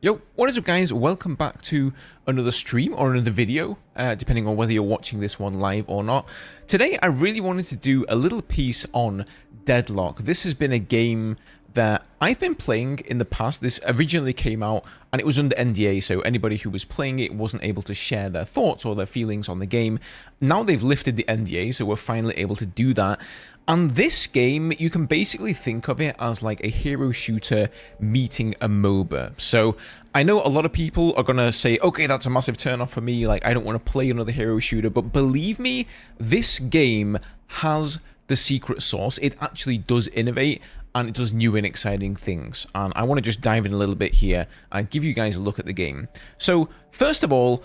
Yo, what is up guys? Welcome back to another stream or another video, depending on whether you're watching this one live or not. Today I really wanted to do a little piece on Deadlock. This has been a game that I've been playing in the past. This originally came out and it was under NDA, so anybody who was playing it wasn't able to share their thoughts or their feelings on the game. Now they've lifted the NDA, so we're finally able to do that. And this game, you can basically think of it as like a hero shooter meeting a MOBA. So I know a lot of people are going to say, okay, that's a massive turn off for me. Like, I don't want to play another hero shooter. But believe me, this game has the secret sauce. It actually does innovate and it does new and exciting things. And I want to just dive in a little bit here and give you guys a look at the game. So first of all,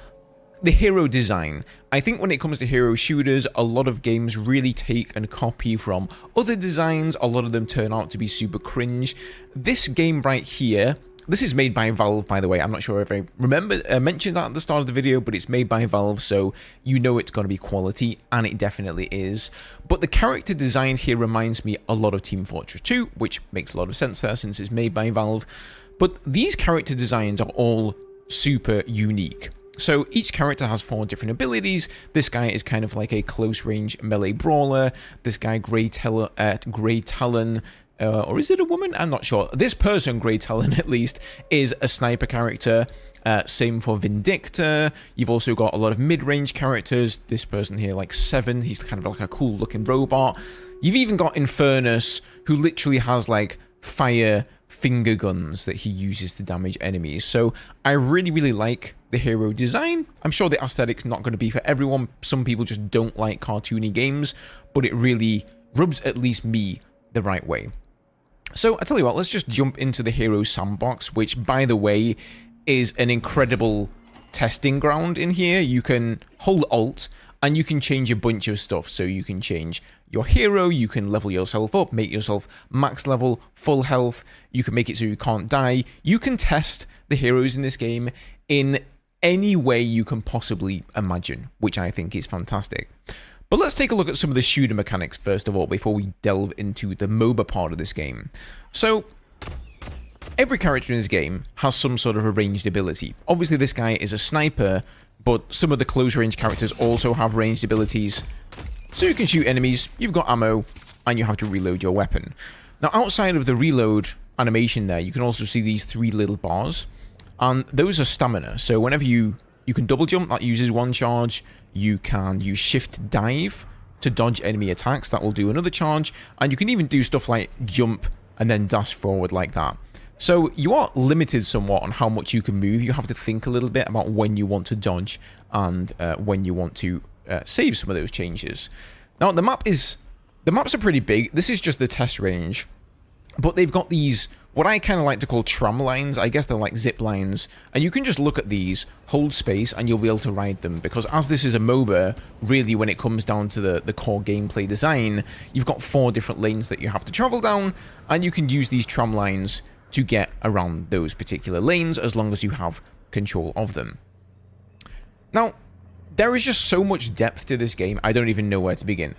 the hero design. I think when it comes to hero shooters, a lot of games really take and copy from other designs. A lot of them turn out to be super cringe. This game right here, this is made by Valve, by the way. I'm not sure if I mentioned that at the start of the video, but it's made by Valve, so you know it's going to be quality, and it definitely is. But the character design here reminds me a lot of Team Fortress 2, which makes a lot of sense there since it's made by Valve. But these character designs are all super unique. So each character has 4 different abilities. This guy is kind of like a close-range melee brawler. This guy, Grey Talon, or is it a woman? I'm not sure. This person, Grey Talon at least, is a sniper character. Same for Vindictor. You've also got a lot of mid-range characters. This person here, like 7, he's kind of like a cool-looking robot. You've even got Infernus, who literally has like fire finger guns that he uses to damage enemies. So I really like the hero design. I'm sure the aesthetic's not going to be for everyone. Some people just don't like cartoony games, but it really rubs at least me the right way. So I tell you what, let's just jump into the hero sandbox, which by the way is an incredible testing ground in here. You can hold Alt and you can change a bunch of stuff. So you can change your hero, you can level yourself up, make yourself max level, full health, you can make it so you can't die. You can test the heroes in this game in any way you can possibly imagine, which I think is fantastic. But let's take a look at some of the shooter mechanics first of all, before we delve into the MOBA part of this game. So every character in this game has some sort of a ranged ability. Obviously this guy is a sniper, but some of the close range characters also have ranged abilities. So you can shoot enemies, you've got ammo, and you have to reload your weapon. Now outside of the reload animation there, you can also see these 3 little bars, and those are stamina. So whenever you can double jump, that uses 1 charge. You can use shift dive to dodge enemy attacks, that will do another charge, and you can even do stuff like jump and then dash forward like that. So you are limited somewhat on how much you can move. You have to think a little bit about when you want to dodge and when you want to save some of those changes. Now the maps are pretty big. This is just the test range, but they've got these, what I kind of like to call tram lines. I guess they're like zip lines, and you can just look at these, hold space, and you'll be able to ride them, because as this is a MOBA, really when it comes down to the core gameplay design, you've got 4 different lanes that you have to travel down, and you can use these tram lines to get around those particular lanes as long as you have control of them. Now there is just so much depth to this game, I don't even know where to begin.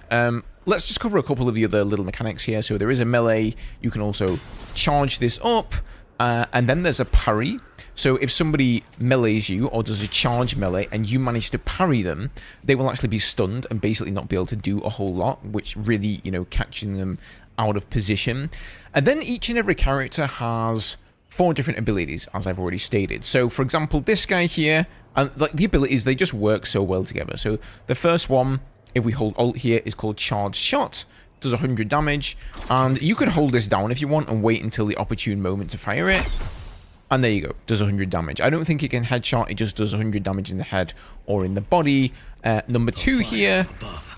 Let's just cover a couple of the other little mechanics here. So there is a melee, you can also charge this up, and then there's a parry. So if somebody melees you or does a charge melee and you manage to parry them, they will actually be stunned and basically not be able to do a whole lot, which really, you know, catching them out of position. And then each and every character has 4 different abilities, as I've already stated. So for example, this guy here, and like the abilities, they just work so well together. So the first one, if we hold Alt here, is called Charge Shot, does 100 damage, and you can hold this down if you want and wait until the opportune moment to fire it. And there you go, does 100 damage. I don't think it can headshot, it just does 100 damage in the head or in the body. Number 2 here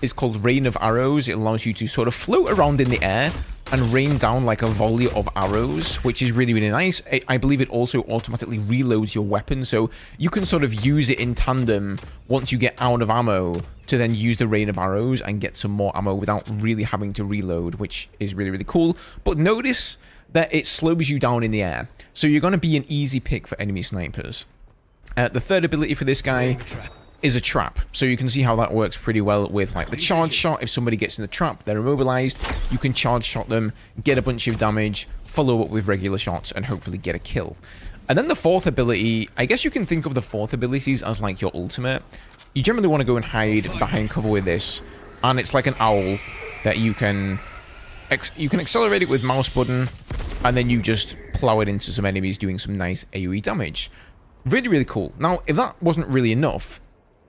is called Rain of Arrows. It allows you to sort of float around in the air and rain down like a volley of arrows, which is really nice. I believe it also automatically reloads your weapon, so you can sort of use it in tandem once you get out of ammo to then use the Rain of Arrows and get some more ammo without really having to reload, which is really cool. But notice that it slows you down in the air, so you're going to be an easy pick for enemy snipers. The third ability for this guy is a trap. So you can see how that works pretty well with like the charge shot. If somebody gets in the trap, they're immobilized. You can charge shot them, get a bunch of damage, follow up with regular shots, and hopefully get a kill. And then the fourth ability, I guess you can think of the fourth abilities as like your ultimate. You generally want to go and hide behind cover with this, and it's like an owl that you can accelerate it with mouse button, and then you just plow it into some enemies doing some nice AoE damage. Really, really cool. Now, if that wasn't really enough,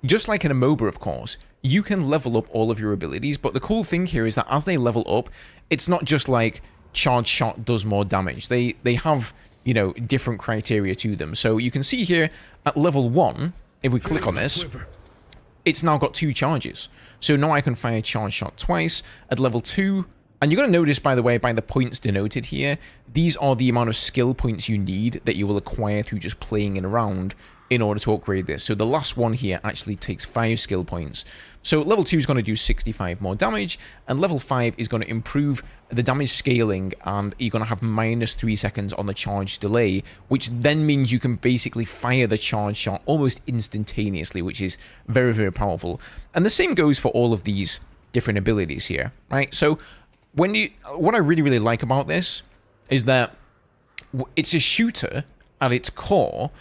just like in a MOBA, of course, you can level up all of your abilities, but the cool thing here is that as they level up, it's not just like charge shot does more damage. They have, you know, different criteria to them. So you can see here at level 1, if we click on this, it's now got 2 charges. So now I can fire charge shot twice. At level 2, and you're going to notice, by the way, by the points denoted here, these are the amount of skill points you need that you will acquire through just playing it around in order to upgrade this. So the last one here actually takes 5 skill points. So level 2 is going to do 65 more damage, and level 5 is going to improve the damage scaling, and you're going to have -3 seconds on the charge delay, which then means you can basically fire the charge shot almost instantaneously, which is very, very powerful. And the same goes for all of these different abilities here, right? So what I really, really like about this is that it's a shooter at its core,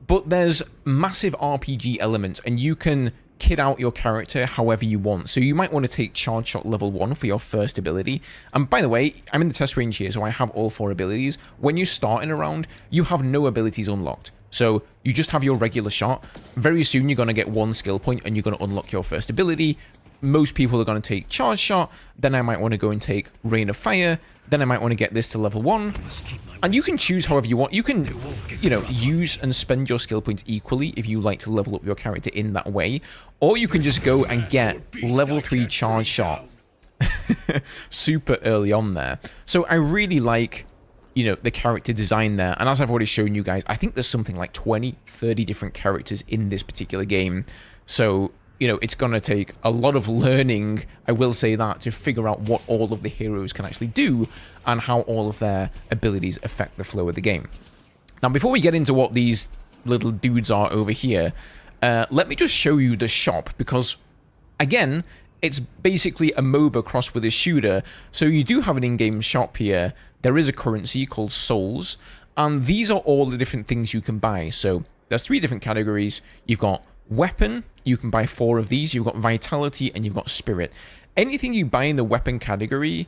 but there's massive RPG elements, and you can kit out your character however you want. So you might want to take Charge Shot level 1 for your first ability. And by the way, I'm in the test range here, so I have all 4 abilities. When you start in a round, you have no abilities unlocked. So you just have your regular shot. Very soon you're going to get 1 skill point, and you're going to unlock your first ability. Most people are going to take Charge Shot, then I might want to go and take Rain of Fire, then I might want to get this to level 1, and you can choose however you want. You can, you know, use and spend your skill points equally if you like to level up your character in that way, or you can just go and get level 3 Charge Shot super early on there. So I really like, you know, the character design there, and as I've already shown you guys, I think there's something like 20-30 different characters in this particular game. So, you know, it's going to take a lot of learning, I will say that, to figure out what all of the heroes can actually do and how all of their abilities affect the flow of the game. Now, before we get into what these little dudes are over here, let me just show you the shop, because, again, it's basically a MOBA crossed with a shooter. So you do have an in-game shop here. There is a currency called souls, and these are all the different things you can buy. So there's 3 different categories. You've got weapon, you can buy 4 of these. You've got vitality, and you've got spirit. Anything you buy in the weapon category,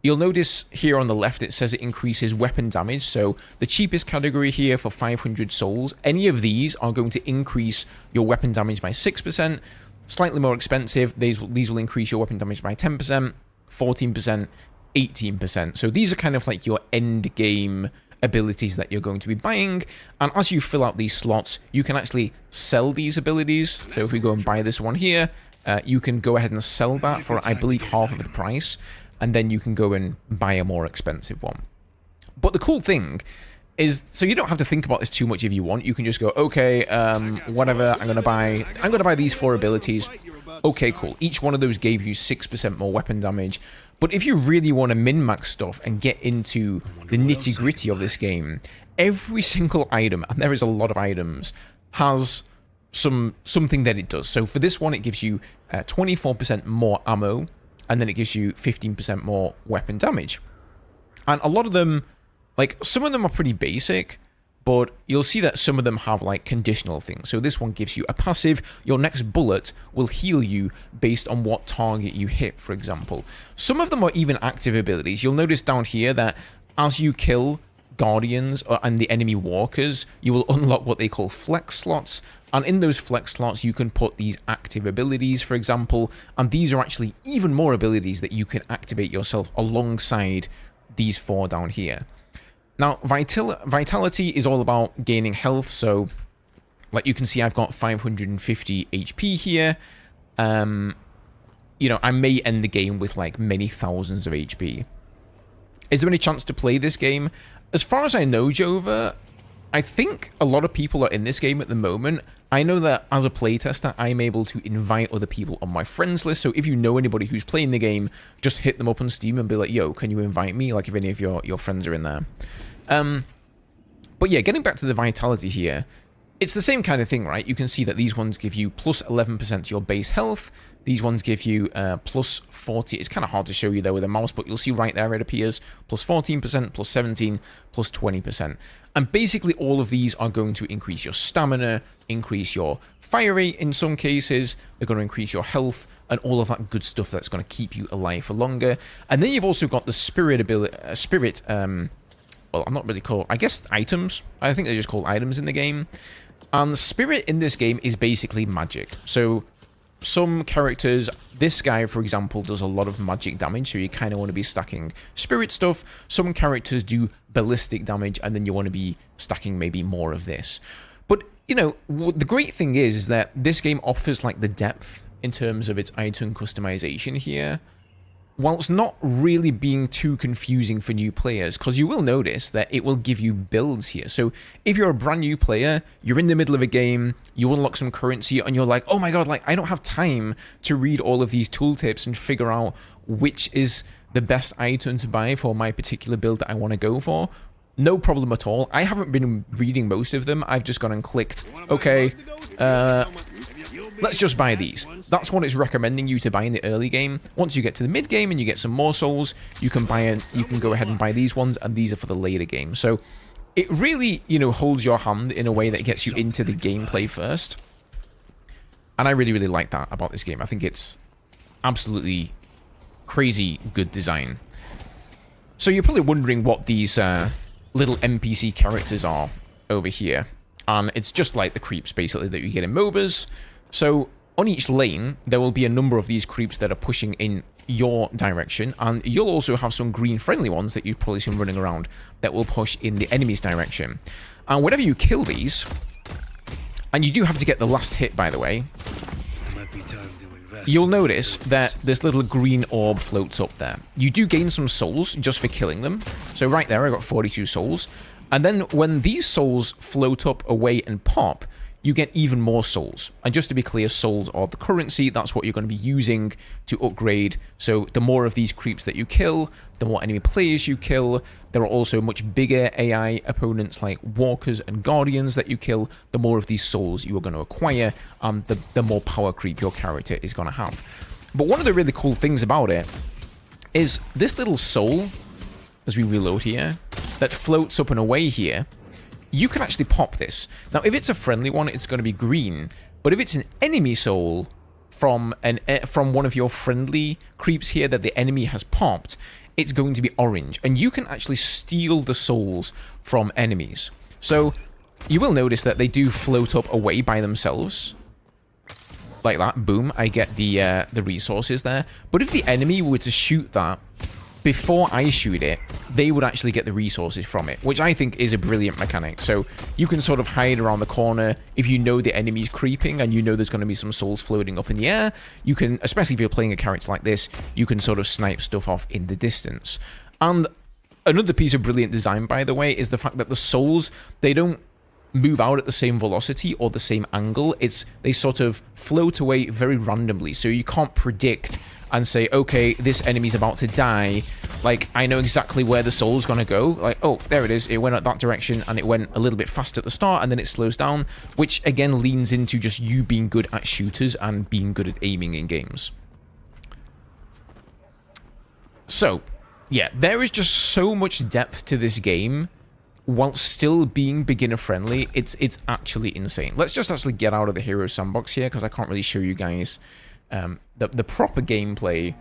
you'll notice here on the left it says it increases weapon damage. So the cheapest category here for 500 souls, any of these are going to increase your weapon damage by 6%. Slightly more expensive, these will increase your weapon damage by 10%, 14%, 18%. So these are kind of like your end game abilities that you're going to be buying, and as you fill out these slots, you can actually sell these abilities. So if we go and buy this one here, you can go ahead and sell that for, I believe, half of the price, and then you can go and buy a more expensive one. But the cool thing is, so you don't have to think about this too much if you want. You can just go, okay, whatever, I'm gonna buy these 4 abilities. Okay, cool. Each one of those gave you 6% more weapon damage. But if you really want to min-max stuff and get into the nitty-gritty of this game, every single item, and there is a lot of items, has something that it does. So for this one, it gives you 24% more ammo, and then it gives you 15% more weapon damage. And a lot of them, like, some of them are pretty basic, but you'll see that some of them have, like, conditional things. So this one gives you a passive. Your next bullet will heal you based on what target you hit, for example. Some of them are even active abilities. You'll notice down here that as you kill guardians and the enemy walkers, you will unlock what they call flex slots. And in those flex slots, you can put these active abilities, for example. And these are actually even more abilities that you can activate yourself alongside these 4 down here. Now, vitality is all about gaining health, so, like you can see, I've got 550 HP here. You know, I may end the game with, like, many thousands of HP. Is there any chance to play this game? As far as I know, Jova, I think a lot of people are in this game at the moment. I know that as a playtester, I'm able to invite other people on my friends list, so if you know anybody who's playing the game, just hit them up on Steam and be like, yo, can you invite me? Like, if any of your friends are in there. But yeah, getting back to the vitality here, it's the same kind of thing, right? You can see that these ones give you plus 11% to your base health. These ones give you plus 40. It's kind of hard to show you there with a mouse, but you'll see right there it appears. Plus 14%, plus 17, plus 20%. And basically all of these are going to increase your stamina, increase your fire rate in some cases. They're going to increase your health and all of that good stuff that's going to keep you alive for longer. And then you've also got the spirit ability, well, I'm not really called, I guess items. I think they're just called items in the game. And the spirit in this game is basically magic. So some characters, this guy, for example, does a lot of magic damage, so you kind of want to be stacking spirit stuff. Some characters do ballistic damage, and then you want to be stacking maybe more of this. But, you know, the great thing is that this game offers, like, the depth in terms of its item customization here, whilst not really being too confusing for new players, because you will notice that it will give you builds here. So if you're a brand new player, you're in the middle of a game, you unlock some currency, and you're like, oh my god, like, I don't have time to read all of these tooltips and figure out which is the best item to buy for my particular build that I want to go for. No problem at all. I haven't been reading most of them. I've just gone and clicked, okay, let's just buy these. That's what it's recommending you to buy in the early game. Once you get to the mid game and you get some more souls, you can go ahead and buy these ones, and these are for the later game. So it really, you know, holds your hand in a way that gets you into the gameplay first. And I really, really like that about this game. I think it's absolutely crazy good design. So you're probably wondering what these little NPC characters are over here. And it's just like the creeps, basically, that you get in MOBAs. So on each lane, there will be a number of these creeps that are pushing in your direction, and you'll also have some green friendly ones that you've probably seen running around that will push in the enemy's direction. And whenever you kill these, and you do have to get the last hit, by the way, you'll notice that this little green orb floats up there. You do gain some souls just for killing them. So right there, I got 42 souls. And then when these souls float up away and pop, you get even more souls. And just to be clear, souls are the currency. That's what you're going to be using to upgrade. So the more of these creeps that you kill, the more enemy players you kill. There are also much bigger AI opponents like walkers and guardians that you kill. The more of these souls you are going to acquire, the more power creep your character is going to have. But one of the really cool things about it is this little soul, as we reload here, that floats up and away here. You can actually pop this. Now, if it's a friendly one, it's going to be green. But if it's an enemy soul from one of your friendly creeps here that the enemy has popped, it's going to be orange. And you can actually steal the souls from enemies. So you will notice that they do float up away by themselves. Like that. Boom. I get the resources there. But if the enemy were to shoot that before I shoot it, they would actually get the resources from it, which I think is a brilliant mechanic. So you can sort of hide around the corner if you know the enemy's creeping and you know there's going to be some souls floating up in the air. You can, especially if you're playing a character like this, you can sort of snipe stuff off in the distance. And another piece of brilliant design, by the way, is the fact that the souls, they don't move out at the same velocity or the same angle. They sort of float away very randomly, so you can't predict and say, okay, this enemy's about to die, like, I know exactly where the soul's gonna go, like, oh, there it is, it went at that direction, and it went a little bit fast at the start, and then it slows down, which, again, leans into just you being good at shooters and being good at aiming in games. So, yeah, there is just so much depth to this game, while still being beginner-friendly. It's actually insane. Let's just actually get out of the Hero Sandbox here, because I can't really show you guys the proper gameplay,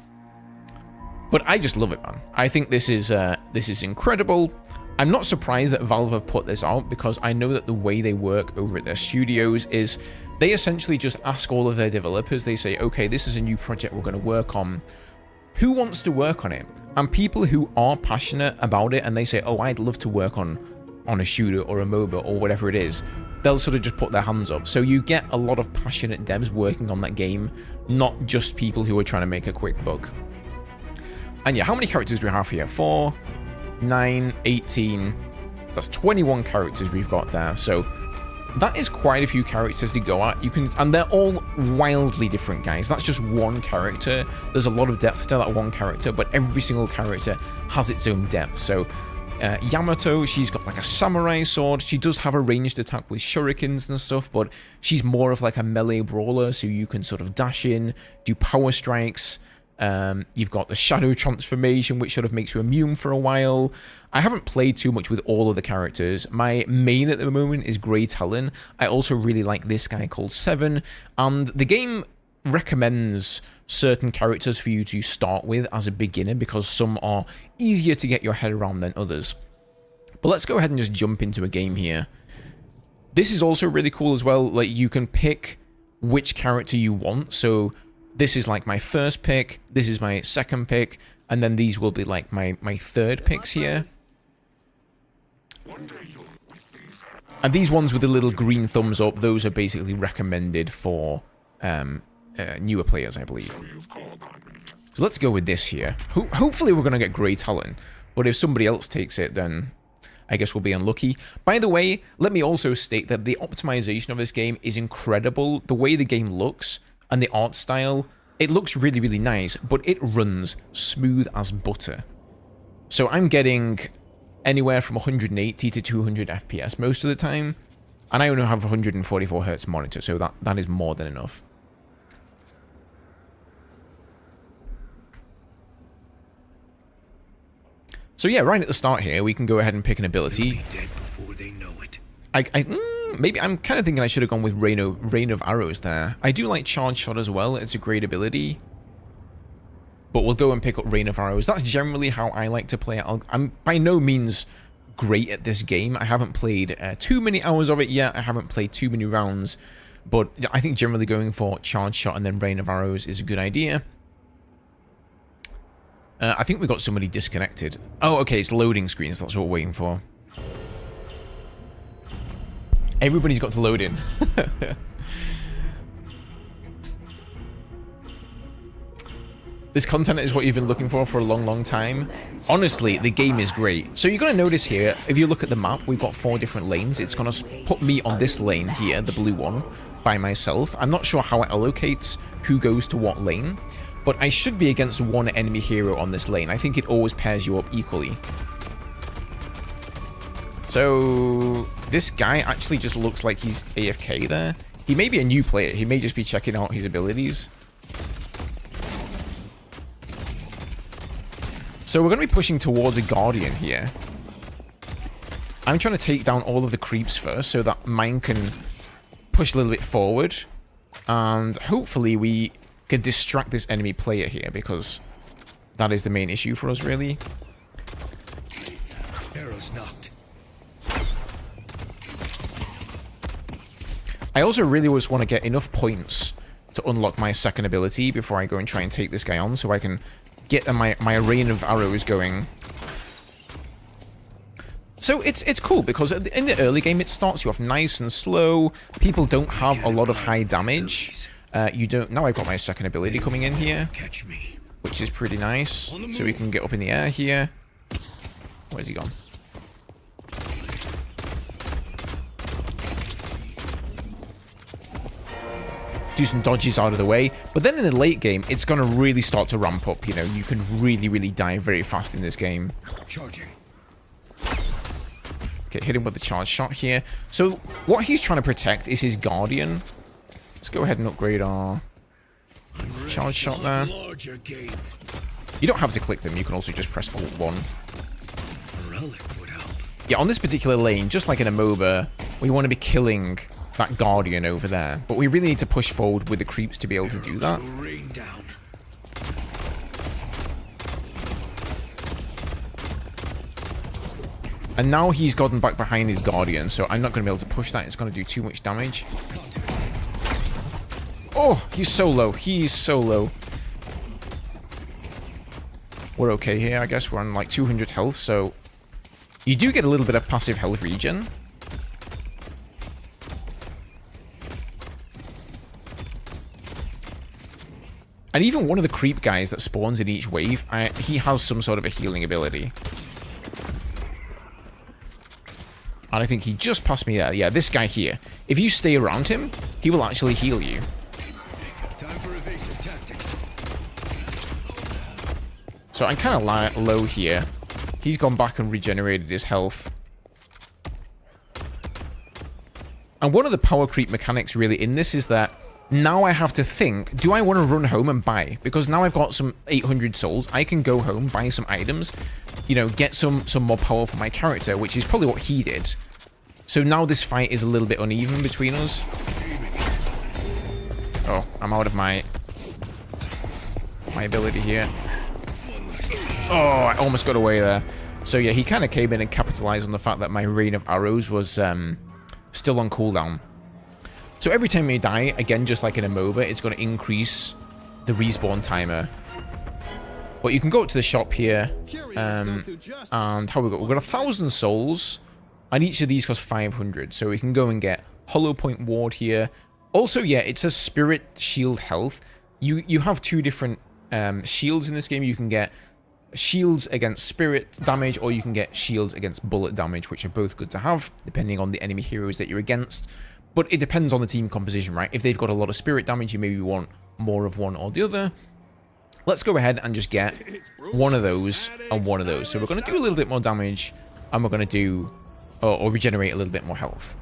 but I just love it, man. I think this is incredible. I'm not surprised that Valve have put this out, because I know that the way they work over at their studios is they essentially just ask all of their developers, they say, okay, this is a new project we're going to work on. Who wants to work on it? And people who are passionate about it and they say, oh, I'd love to work on a shooter or a MOBA or whatever it is, they'll sort of just put their hands up. So you get a lot of passionate devs working on that game, not just people who are trying to make a quick buck. And yeah, how many characters do we have here? 4, 9, 18. That's 21 characters we've got there. So that is quite a few characters to go at. And they're all wildly different, guys. That's just one character. There's a lot of depth to that one character, but every single character has its own depth. So Yamato, she's got like a samurai sword. She does have a ranged attack with shurikens and stuff, but she's more of like a melee brawler, so you can sort of dash in, do power strikes. You've got the shadow transformation, which sort of makes you immune for a while. I haven't played too much with all of the characters. My main at the moment is Grey Talon. I also really like this guy called Seven, and the game recommends certain characters for you to start with as a beginner because some are easier to get your head around than others. But let's go ahead and just jump into a game here. This is also really cool as well. Like, you can pick which character you want. So this is like my first pick, this is my second pick, and then these will be like my third picks here. And these ones with the little green thumbs up, those are basically recommended for newer players, I believe. So let's go with this here. Hopefully we're going to get Grey Talon, but if somebody else takes it, then I guess we'll be unlucky. By the way, let me also state that the optimization of this game is incredible. The way the game looks and the art style, it looks really, really nice, but it runs smooth as butter. So I'm getting anywhere from 180 to 200 FPS most of the time, and I only have a 144 Hz monitor, so that is more than enough. So yeah, right at the start here, we can go ahead and pick an ability. Maybe I'm kind of thinking I should have gone with Rain of Arrows there. I do like Charge Shot as well. It's a great ability. But we'll go and pick up Rain of Arrows. That's generally how I like to play it. I'm by no means great at this game. I haven't played too many hours of it yet. I haven't played too many rounds. But I think generally going for Charge Shot and then Rain of Arrows is a good idea. I think we got somebody disconnected. Oh, okay, it's loading screens. That's what we're waiting for. Everybody's got to load in. This content is what you've been looking for a long, long time. Honestly, the game is great. So you're going to notice here, if you look at the map, we've got 4 different lanes. It's going to put me on this lane here, the blue one, by myself. I'm not sure how it allocates who goes to what lane, but I should be against one enemy hero on this lane. I think it always pairs you up equally. So this guy actually just looks like he's AFK there. He may be a new player. He may just be checking out his abilities. So we're going to be pushing towards a Guardian here. I'm trying to take down all of the creeps first so that mine can push a little bit forward. And hopefully we can distract this enemy player here, because that is the main issue for us, really. Arrows knocked. I also really just want to get enough points to unlock my second ability before I go and try and take this guy on, so I can get my rain of arrows going. So it's cool, because in the early game it starts you off nice and slow. People don't have a lot of high damage. You don't. Now I've got my second ability coming in here, which is pretty nice. So we can get up in the air here. Where's he gone? Do some dodges out of the way. But then in the late game, it's going to really start to ramp up. You know, you can really, really die very fast in this game. Charging. Okay, hit him with the charge shot here. So what he's trying to protect is his Guardian. Let's go ahead and upgrade our charge shot there. You don't have to click them. You can also just press Alt-1. Yeah, on this particular lane, just like in a MOBA, we want to be killing that Guardian over there. But we really need to push forward with the creeps to be able to do that. And now he's gotten back behind his Guardian, so I'm not going to be able to push that. It's going to do too much damage. Oh, he's so low. He's so low. We're okay here, I guess. We're on like 200 health, so you do get a little bit of passive health regen. And even one of the creep guys that spawns in each wave, he has some sort of a healing ability. And I think he just passed me there. Yeah, this guy here. If you stay around him, he will actually heal you. Time for evasive tactics. So I'm kind of low here. He's gone back and regenerated his health. And one of the power creep mechanics really in this is that now I have to think, do I want to run home and buy? Because now I've got some 800 souls. I can go home, buy some items, you know, get some more power for my character, which is probably what he did. So now this fight is a little bit uneven between us. Oh, I'm out of my ability here. Oh, I almost got away there. So yeah, he kind of came in and capitalized on the fact that my rain of arrows was still on cooldown. So every time you die, again, just like in a MOBA, it's going to increase the respawn timer. But you can go up to the shop here, and how we got? We've got 1,000 souls, and each of these costs 500. So we can go and get Hollow Point Ward here. Also, yeah, it says Spirit Shield Health. You have two different shields in this game. You can get shields against spirit damage, or you can get shields against bullet damage, which are both good to have, depending on the enemy heroes that you're against. But it depends on the team composition, right? If they've got a lot of spirit damage, you maybe want more of one or the other. Let's go ahead and just get one of those and one of those. So we're going to do a little bit more damage, and we're going to do, or regenerate a little bit more health.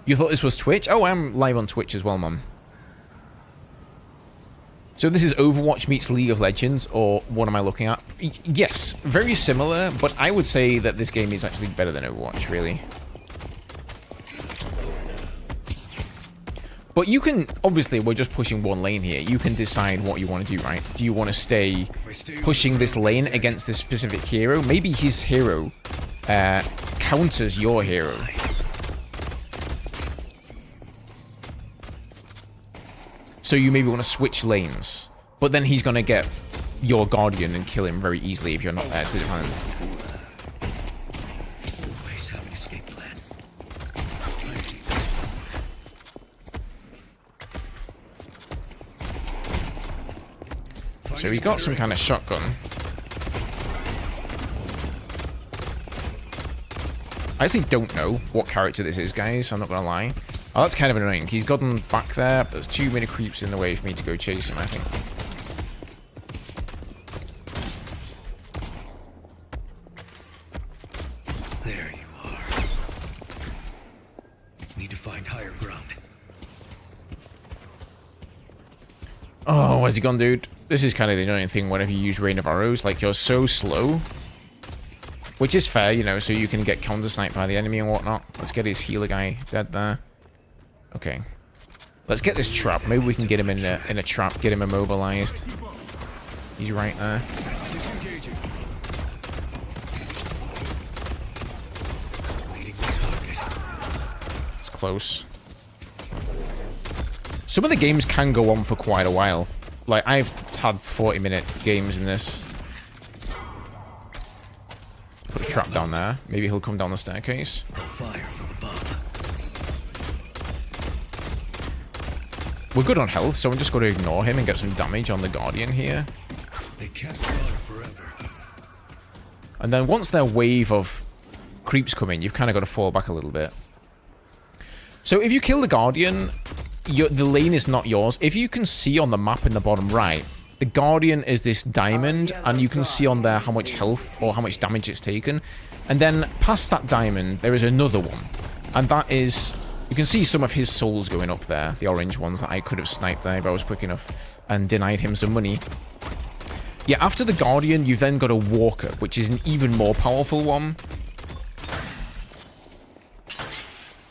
You thought this was Twitch? Oh, I'm live on Twitch as well, Mum. So this is Overwatch meets League of Legends, or what am I looking at? Yes, very similar, but I would say that this game is actually better than Overwatch, really. But you can, obviously, we're just pushing one lane here. You can decide what you want to do, right? Do you want to stay pushing this lane against this specific hero? Maybe his hero counters your hero. So you maybe want to switch lanes, but then he's going to get your Guardian and kill him very easily if you're not there to defend. Always have an escape plan. So he's got some kind of shotgun. I actually don't know what character this is, guys. I'm not going to lie. Oh, that's kind of annoying. He's gotten back there, but there's too many creeps in the way for me to go chase him, I think. There you are. Need to find higher ground. Oh, where's he gone, dude? This is kind of the annoying thing whenever you use Rain of Arrows. Like, you're so slow. Which is fair, you know, so you can get counter-sniped by the enemy and whatnot. Let's get his healer guy dead there. Okay. Let's get this trap. Maybe we can get him in a trap, get him immobilized. He's right there. It's close. Some of the games can go on for quite a while. Like, I've had 40-minute games in this. Put a trap down there. Maybe he'll come down the staircase. Fire from above. We're good on health, so I'm just going to ignore him and get some damage on the Guardian here. They can't go on forever. And then once their wave of creeps come in, you've kind of got to fall back a little bit. So if you kill the Guardian, the lane is not yours. If you can see on the map in the bottom right, the Guardian is this diamond, and you can see on there how much health or how much damage it's taken. And then past that diamond, there is another one. And that is... You can see some of his souls going up there, the orange ones that I could have sniped there if I was quick enough and denied him some money. Yeah, after the Guardian, you've then got a Walker, which is an even more powerful one.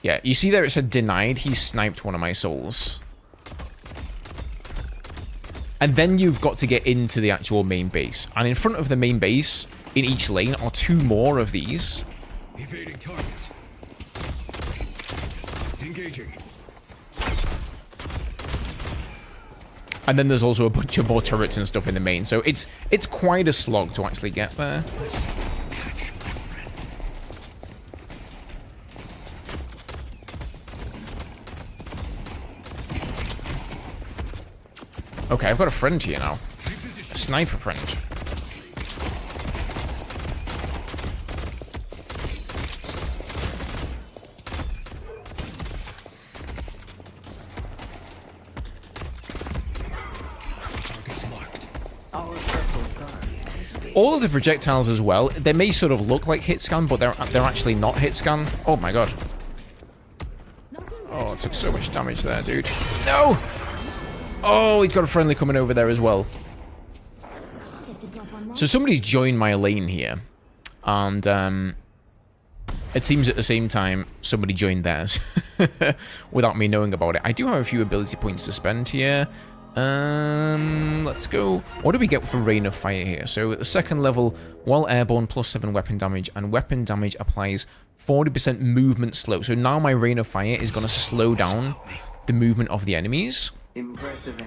Yeah, you see there it said denied, he sniped one of my souls. And then you've got to get into the actual main base. And in front of the main base, in each lane, are two more of these. Evading targets. Engaging. And then there's also a bunch of more turrets and stuff in the main. So it's quite a slog to actually get there. Catch my friend. Okay, I've got a friend here now. A sniper friend. Targets marked. all of the projectiles as well, they may sort of look like hit scan, but they're actually not hit scan. Oh my god. Oh, it took so much damage there, dude. No! Oh, he's got a friendly coming over there as well. So somebody's joined my lane here. And it seems at the same time somebody joined theirs. Without me knowing about it. I do have a few ability points to spend here. Let's go. What do we get for Rain of Fire here? So at the second level, while airborne, +7 weapon damage, and weapon damage applies 40% movement slow. So now my Rain of Fire is going to slow down the movement of the enemies,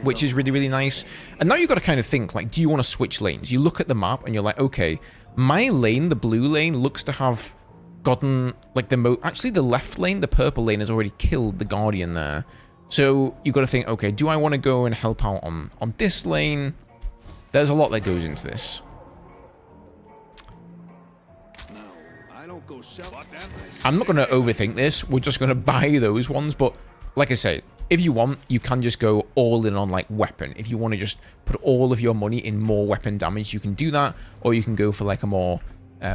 which is really, really nice. And now you've got to kind of think, like, do you want to switch lanes? You look at the map and you're like, okay, my lane, the blue lane, looks to have gotten, like, actually the left lane, the purple lane, has already killed the Guardian there. So you've got to think, okay, do I want to go and help out on this lane? There's a lot that goes into this. I'm not going to overthink this. We're just going to buy those ones. But like I say, if you want, you can just go all in on like weapon. If you want to just put all of your money in more weapon damage, you can do that. Or you can go for like a more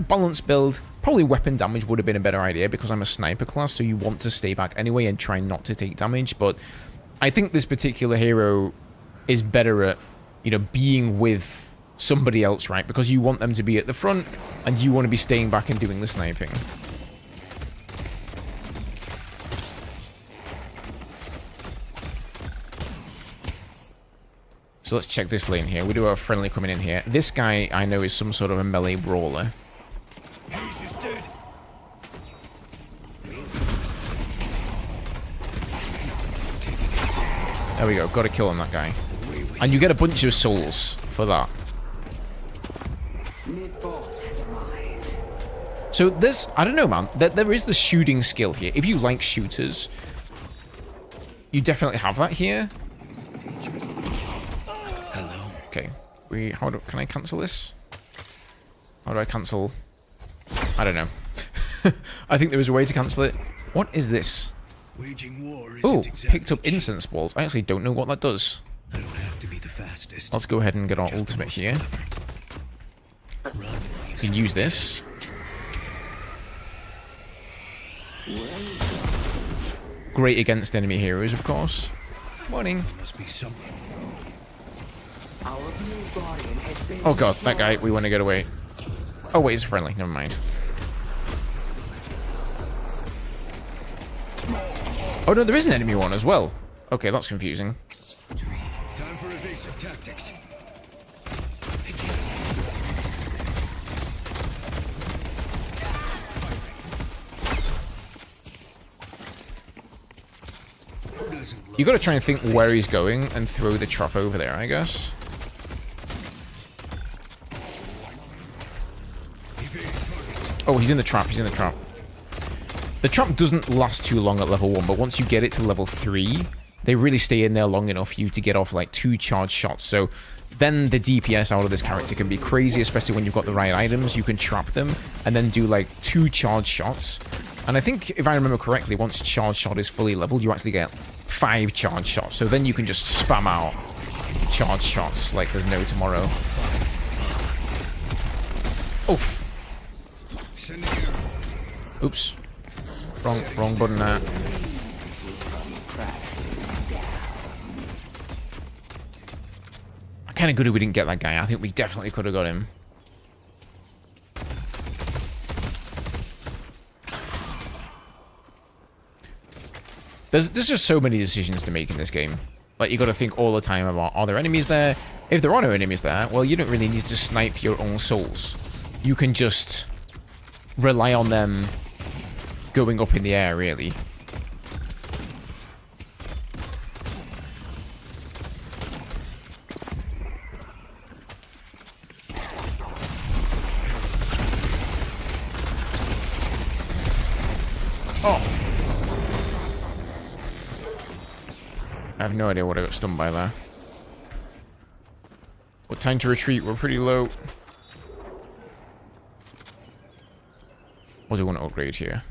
balanced build. Probably weapon damage would have been a better idea because I'm a sniper class. So you want to stay back anyway and try not to take damage. But I think this particular hero is better at, you know, being with somebody else, right? Because you want them to be at the front and you want to be staying back and doing the sniping. So let's check this lane here. We do have a friendly coming in here. This guy I know is some sort of a melee brawler. He's dead. There we go. Got to kill on that guy. And you get a bunch of souls for that. So this, I don't know, man. There is the shooting skill here. If you like shooters, you definitely have that here. Hello. Okay. Can I cancel this? How do I cancel? I don't know. I think there is a way to cancel it. What is this? Waging war Oh, isn't exactly picked up incense balls. I actually don't know what that does. I don't have to be the fastest. Let's go ahead and get our Just the ultimate most here. clever. Run while you We can use this. Great against enemy heroes, of course. Morning. must be something. Oh god, that guy. We want to get away. Oh wait, he's friendly. Never mind. Oh no, there is an enemy one as well. Okay, that's confusing. Time for evasive tactics. You got to try and think where he's going and throw the trap over there, I guess. Oh, he's in the trap. He's in the trap. The trap doesn't last too long at level 1, but once you get it to level 3, they really stay in there long enough for you to get off like 2 charged shots. So then the DPS out of this character can be crazy, especially when you've got the right items. You can trap them and then do like 2 charged shots. And I think, if I remember correctly, once charged shot is fully leveled, you actually get 5 charged shots. So then you can just spam out charged shots like there's no tomorrow. Oof. Oops. Wrong button there. Kind of good we didn't get that guy. I think we definitely could have got him. There's just so many decisions to make in this game. Like, you got to think all the time about, are there enemies there? If there are no enemies there, well, you don't really need to snipe your own souls. You can just rely on them going up in the air, really. Oh! I have no idea what I got stunned by there. What time to retreat? We're pretty low. What do I want to upgrade here?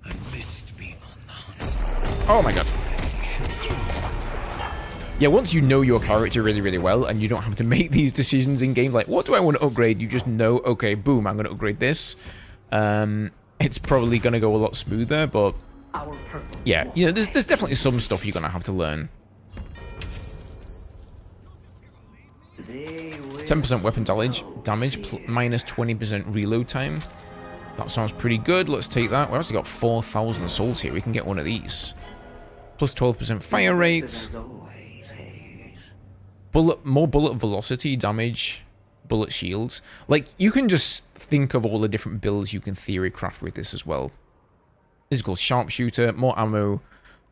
I've missed being on the hunt. Oh my god. Yeah, once you know your character really, really well, and you don't have to make these decisions in game, like, what do I want to upgrade? You just know, okay, boom, I'm going to upgrade this. It's probably going to go a lot smoother, but yeah, you know, there's definitely some stuff you're going to have to learn. 10% weapon damage, minus 20% reload time. That sounds pretty good. Let's take that. We've actually got 4,000 souls here. We can get one of these. Plus 12% fire rate. More bullet velocity, damage, bullet shields. Like, you can just think of all the different builds you can theory craft with this as well. This is called sharpshooter, more ammo,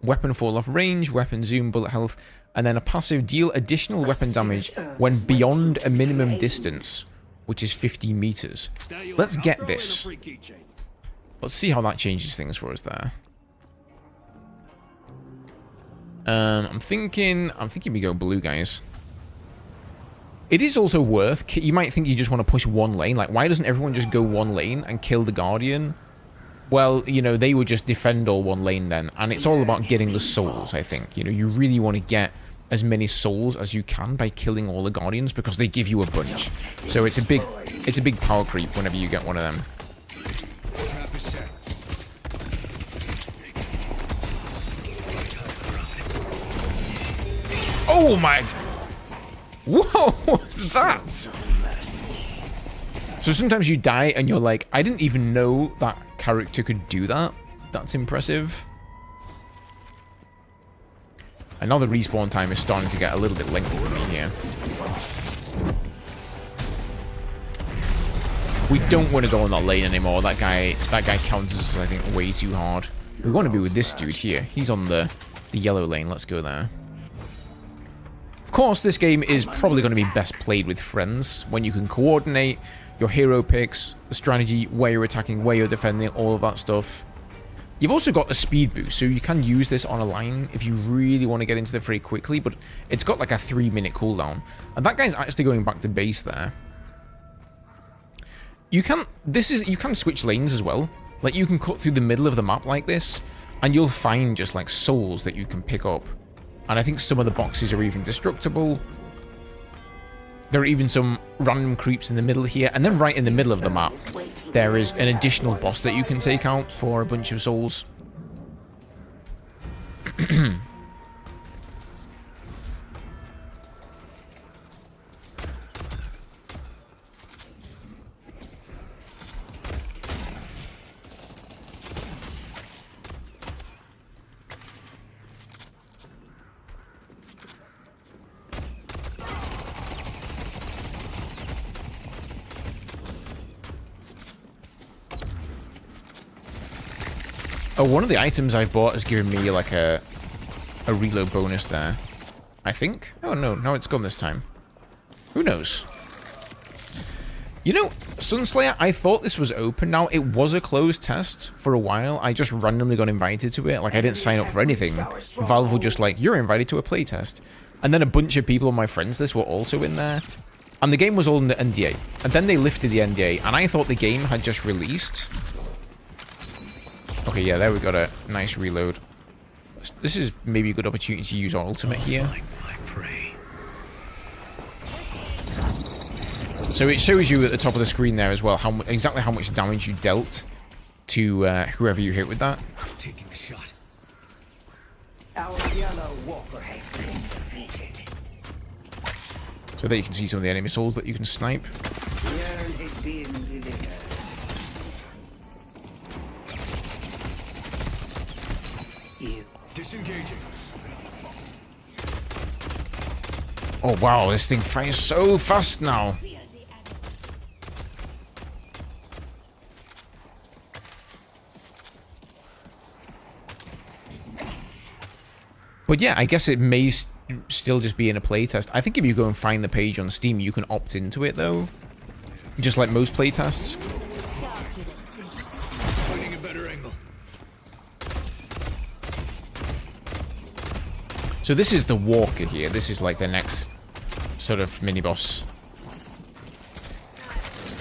weapon fall off range, weapon zoom, bullet health, and then a passive deal additional weapon damage when beyond a minimum distance, which is 50 meters. Let's get this. Let's see how that changes things for us there. I'm thinking we go blue, guys. It is also worth... You might think you just want to push one lane. Like, why doesn't everyone just go one lane and kill the Guardian? Well, you know, they would just defend all one lane then. And it's all about getting the souls, I think. You know, you really want to get as many souls as you can by killing all the Guardians because they give you a bunch. So it's a big power creep whenever you get one of them. Oh my... Whoa, what's that? So sometimes you die and you're like, I didn't even know that character could do that. That's impressive. And now the respawn time is starting to get a little bit lengthy for me here. We don't want to go on that lane anymore. That guy counters us, I think, way too hard. We want to be with this dude here. He's on the yellow lane. Let's go there. Of course, this game is probably going to be best played with friends when you can coordinate your hero picks, the strategy, where you're attacking, where you're defending, all of that stuff. You've also got a speed boost, so you can use this on a line if you really want to get into the fray quickly, but it's got like a 3-minute cooldown. And that guy's actually going back to base there. You can switch lanes as well. Like, you can cut through the middle of the map like this, and you'll find just like souls that you can pick up. And I think some of the boxes are even destructible. There are even some random creeps in the middle here. And then right in the middle of the map, there is an additional boss that you can take out for a bunch of souls. Oh, one of the items I've bought has given me like a reload bonus there, I think. Oh no, now it's gone this time. Who knows? You know, Sunslayer, I thought this was open now. It was a closed test for a while. I just randomly got invited to it. Like, I didn't sign up for anything. Valve were just like, you're invited to a playtest. And then a bunch of people on my friends list were also in there. And the game was all in the NDA. And then they lifted the NDA, and I thought the game had just released. Okay, yeah, there we got a nice reload. This is maybe a good opportunity to use our ultimate here. So it shows you at the top of the screen there as well exactly how much damage you dealt to whoever you hit with that. Taking the shot. Our yellow walker has been defeated. So there you can see some of the enemy souls that you can snipe. Urn is being delivered. Disengaging. Oh wow, this thing fires so fast now. But yeah, I guess it may still just be in a playtest. I think if you go and find the page on Steam, you can opt into it though. Just like most playtests. Finding a better angle. So this is the walker here. This is like the next sort of mini-boss.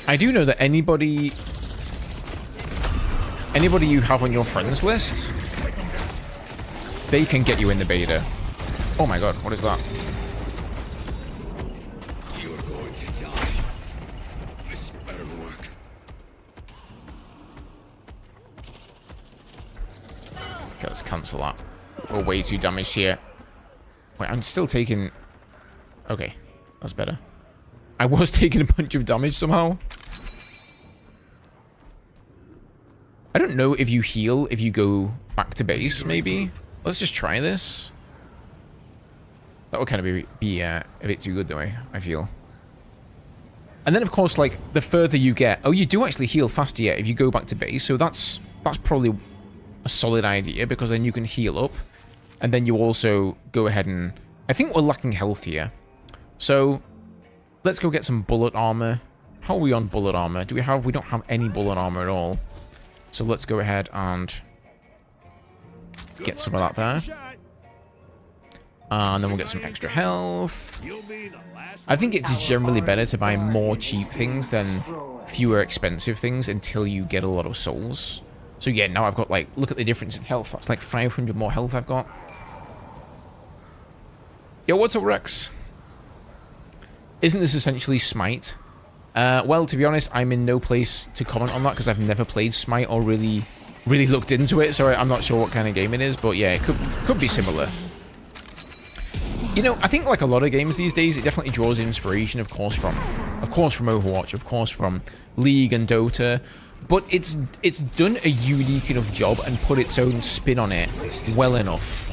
I do know that anybody you have on your friends list, they can get you in the beta. Oh my god, what is that? You're going to die. This better work. Okay, let's cancel that. We're way too damaged here. Wait, I'm still taking... Okay, that's better. I was taking a bunch of damage somehow. I don't know if you heal if you go back to base, maybe. Let's just try this. That would kind of be a bit too good, though, I feel. And then, of course, like, the further you get... Oh, you do actually heal faster, yeah, if you go back to base. So that's probably a solid idea, because then you can heal up. And then you also go ahead and... I think we're lacking health here. So, let's go get some bullet armor. How are we on bullet armor? We don't have any bullet armor at all. So let's go ahead and get some of that there. And then we'll get some extra health. I think it's generally better to buy more cheap things than fewer expensive things until you get a lot of souls. So yeah, now I've got, like, look at the difference in health. That's like 500 more health I've got. Yo, what's up, Rex? Isn't this essentially Smite? Well, to be honest, I'm in no place to comment on that because I've never played Smite or really looked into it, so I'm not sure what kind of game it is, but yeah, it could be similar. You know, I think like a lot of games these days, it definitely draws inspiration, of course from Overwatch, of course from League and Dota, but it's done a unique enough job and put its own spin on it well enough.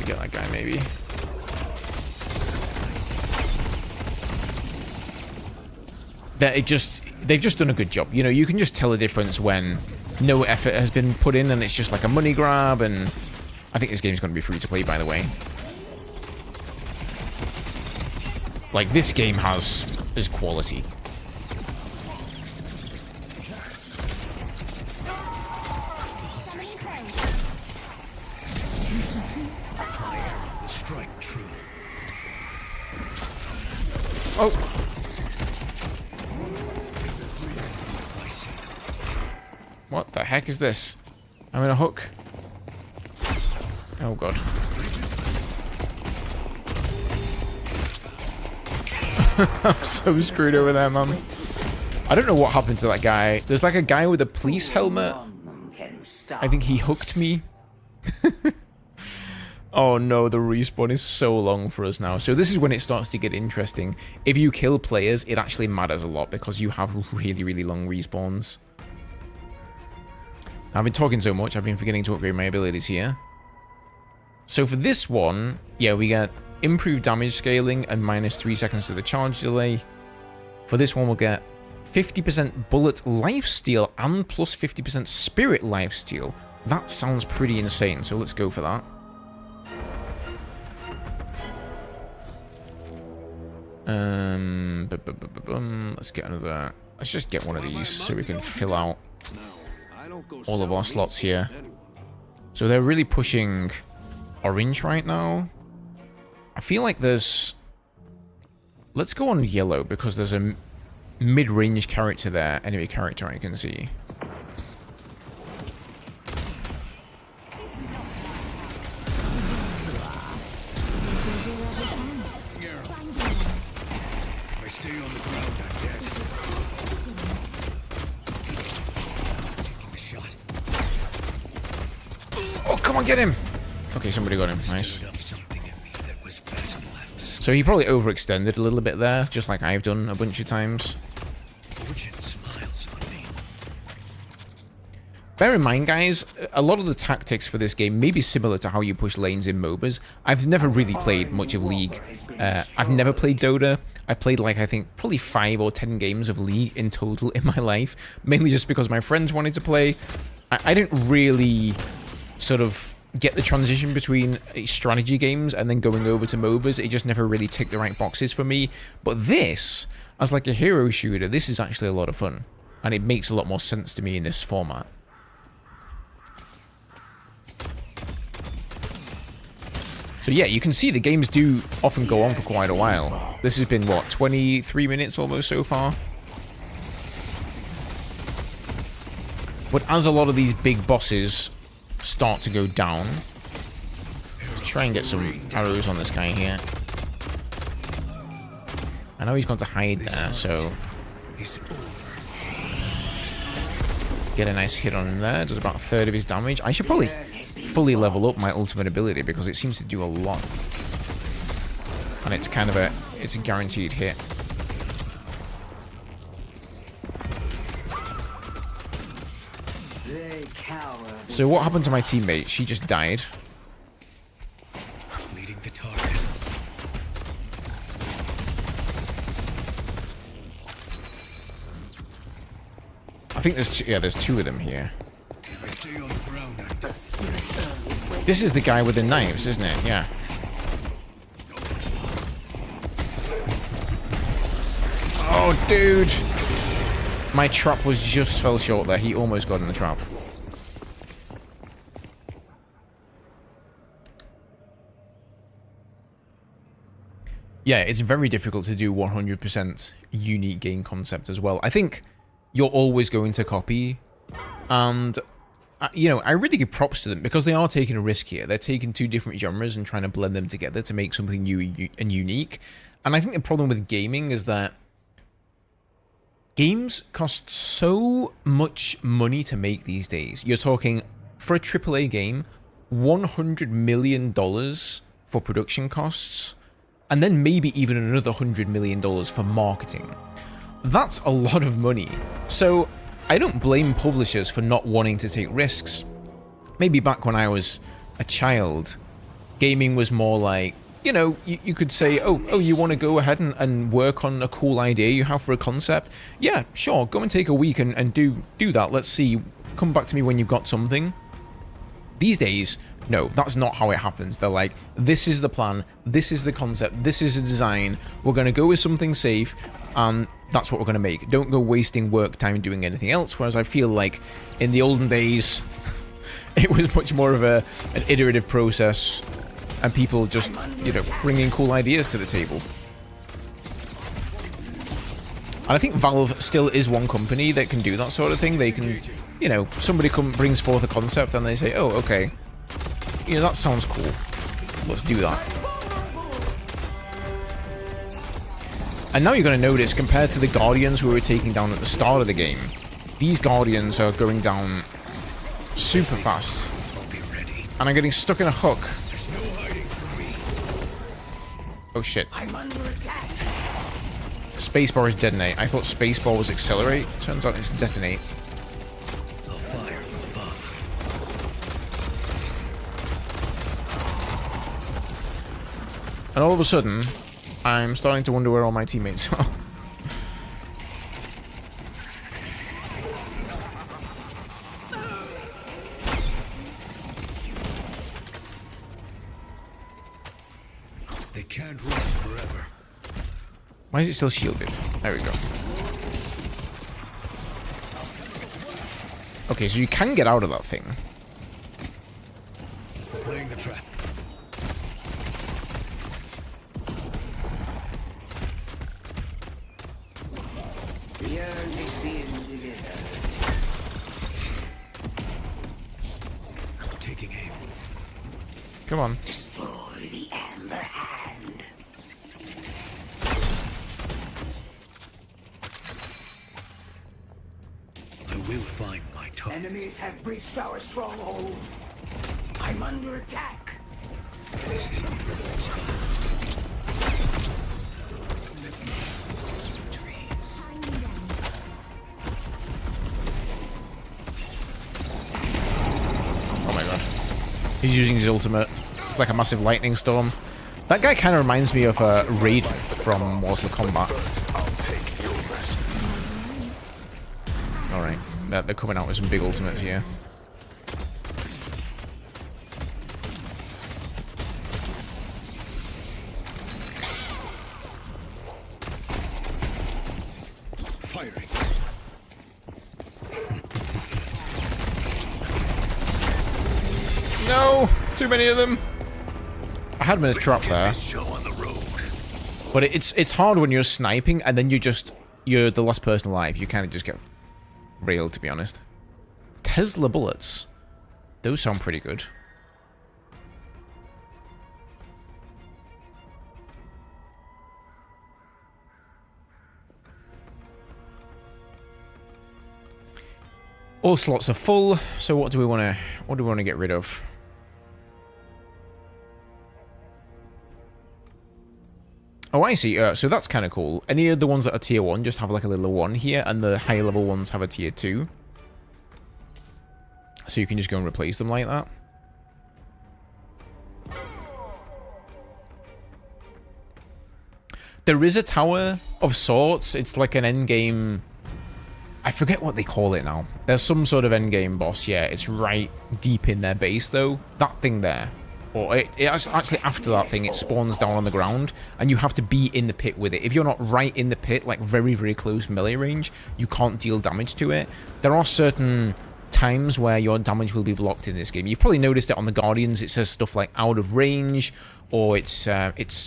Get that guy maybe. That they've just done a good job. You know, you can just tell the difference when no effort has been put in and it's just like a money grab. And I think this game's going to be free to play, by the way. Like, this game has quality. Oh. What the heck is this? I'm in a hook. Oh god. I'm so screwed over there, man. I don't know what happened to that guy. There's like a guy with a police helmet. I think he hooked me. Oh no, the respawn is so long for us now. So this is when it starts to get interesting. If you kill players, it actually matters a lot because you have really long respawns. I've been talking so much, I've been forgetting to upgrade my abilities here. So for this one, yeah, we get improved damage scaling and -3 seconds to the charge delay. For this one, we'll get 50% bullet lifesteal and plus 50% spirit lifesteal. That sounds pretty insane, so let's go for that. Let's get another. Let's just get one of these so we can fill out all of our slots here. So they're really pushing orange right now. I feel like there's... Let's go on yellow because there's a mid-range character there, enemy character I can see. Stay on the ground, I'm dead. Taking the shot. Oh, come on, get him! Okay, somebody got him. Nice. Something in me that was best left. So he probably overextended a little bit there, just like I've done a bunch of times. Fortune smiles on me. Bear in mind, guys, a lot of the tactics for this game may be similar to how you push lanes in MOBAs. I've never really played much of League. I've never played Dota. I've played, like, I think, probably 5 or 10 games of League in total in my life. Mainly just because my friends wanted to play. I didn't really sort of get the transition between strategy games and then going over to MOBAs. It just never really ticked the right boxes for me. But this, as like a hero shooter, this is actually a lot of fun. And it makes a lot more sense to me in this format. So yeah, you can see the games do often go on for quite a while. This has been, what, 23 minutes almost so far? But as a lot of these big bosses start to go down, try and get some arrows on this guy here. I know he's gone to hide there, so It's over. get a nice hit on him there. Does about a third of his damage. I should probably fully level up my ultimate ability because it seems to do a lot. And it's kind of a guaranteed hit. They cower. So what happened to my teammate? She just died. Leading the target. I think there's two of them here. If I stay on the ground, I'm The spirit This is the guy with the knives, isn't it? Yeah. Oh, dude! My trap was just fell short there. He almost got in the trap. Yeah, it's very difficult to do 100% unique game concept as well. I think you're always going to copy, and you know, I really give props to them because they are taking a risk here. They're taking two different genres and trying to blend them together to make something new and unique. And I think the problem with gaming is that games cost so much money to make these days. You're talking, for a AAA game, $100 million for production costs, and then maybe even another $100 million for marketing. That's a lot of money. So I don't blame publishers for not wanting to take risks. Maybe back when I was a child, gaming was more like, you know, you could say, oh, you want to go ahead and work on a cool idea you have for a concept? Yeah, sure, go and take a week and do that. Let's see, come back to me when you've got something. These days, no, that's not how it happens. They're like, this is the plan, this is the concept, this is the design, we're going to go with something safe, and that's what we're going to make. Don't go wasting work time doing anything else, whereas I feel like in the olden days, it was much more of an iterative process, and people just, you know, bringing cool ideas to the table. And I think Valve still is one company that can do that sort of thing. They can, you know, somebody brings forth a concept and they say, oh, okay, you know, that sounds cool. Let's do that. And now you're going to notice, compared to the Guardians we were taking down at the start of the game, these Guardians are going down super fast. I'll be ready. And I'm getting stuck in a hook. There's no hiding from me. Oh shit. I'm under attack. Spacebar is detonate. I thought spacebar was accelerate. Turns out it's detonate. I'll fire from above. And all of a sudden, I'm starting to wonder where all my teammates are. They can't run forever. Why is it still shielded? There we go. Okay, so you can get out of that thing. Laying the trap. The urn is being delivered. Taking aim. Come on. Destroy the amber hand. I will find my target. Enemies have breached our stronghold. I'm under attack. This is the perfect spot. Oh my gosh. He's using his ultimate. It's like a massive lightning storm. That guy kind of reminds me of Raiden from Mortal Kombat. Alright. They're coming out with some big ultimates here. Firing. No! Too many of them! I had him in a trap there. But it's hard when you're sniping and then you're the last person alive. You kind of just get railed, to be honest. Tesla bullets. Those sound pretty good. All slots are full, so what do we want to get rid of? Oh, I see. So that's kind of cool. Any of the ones that are tier 1 just have like a little 1 here, and the higher level ones have a tier 2. So you can just go and replace them like that. There is a tower of sorts. It's like an endgame... I forget what they call it now. There's some sort of endgame boss. Yeah, it's right deep in their base, though. That thing there. Or actually, after that thing, it spawns down on the ground, and you have to be in the pit with it. If you're not right in the pit, like very, very close melee range, you can't deal damage to it. There are certain times where your damage will be blocked in this game. You've probably noticed it on the Guardians. It says stuff like out of range, or it's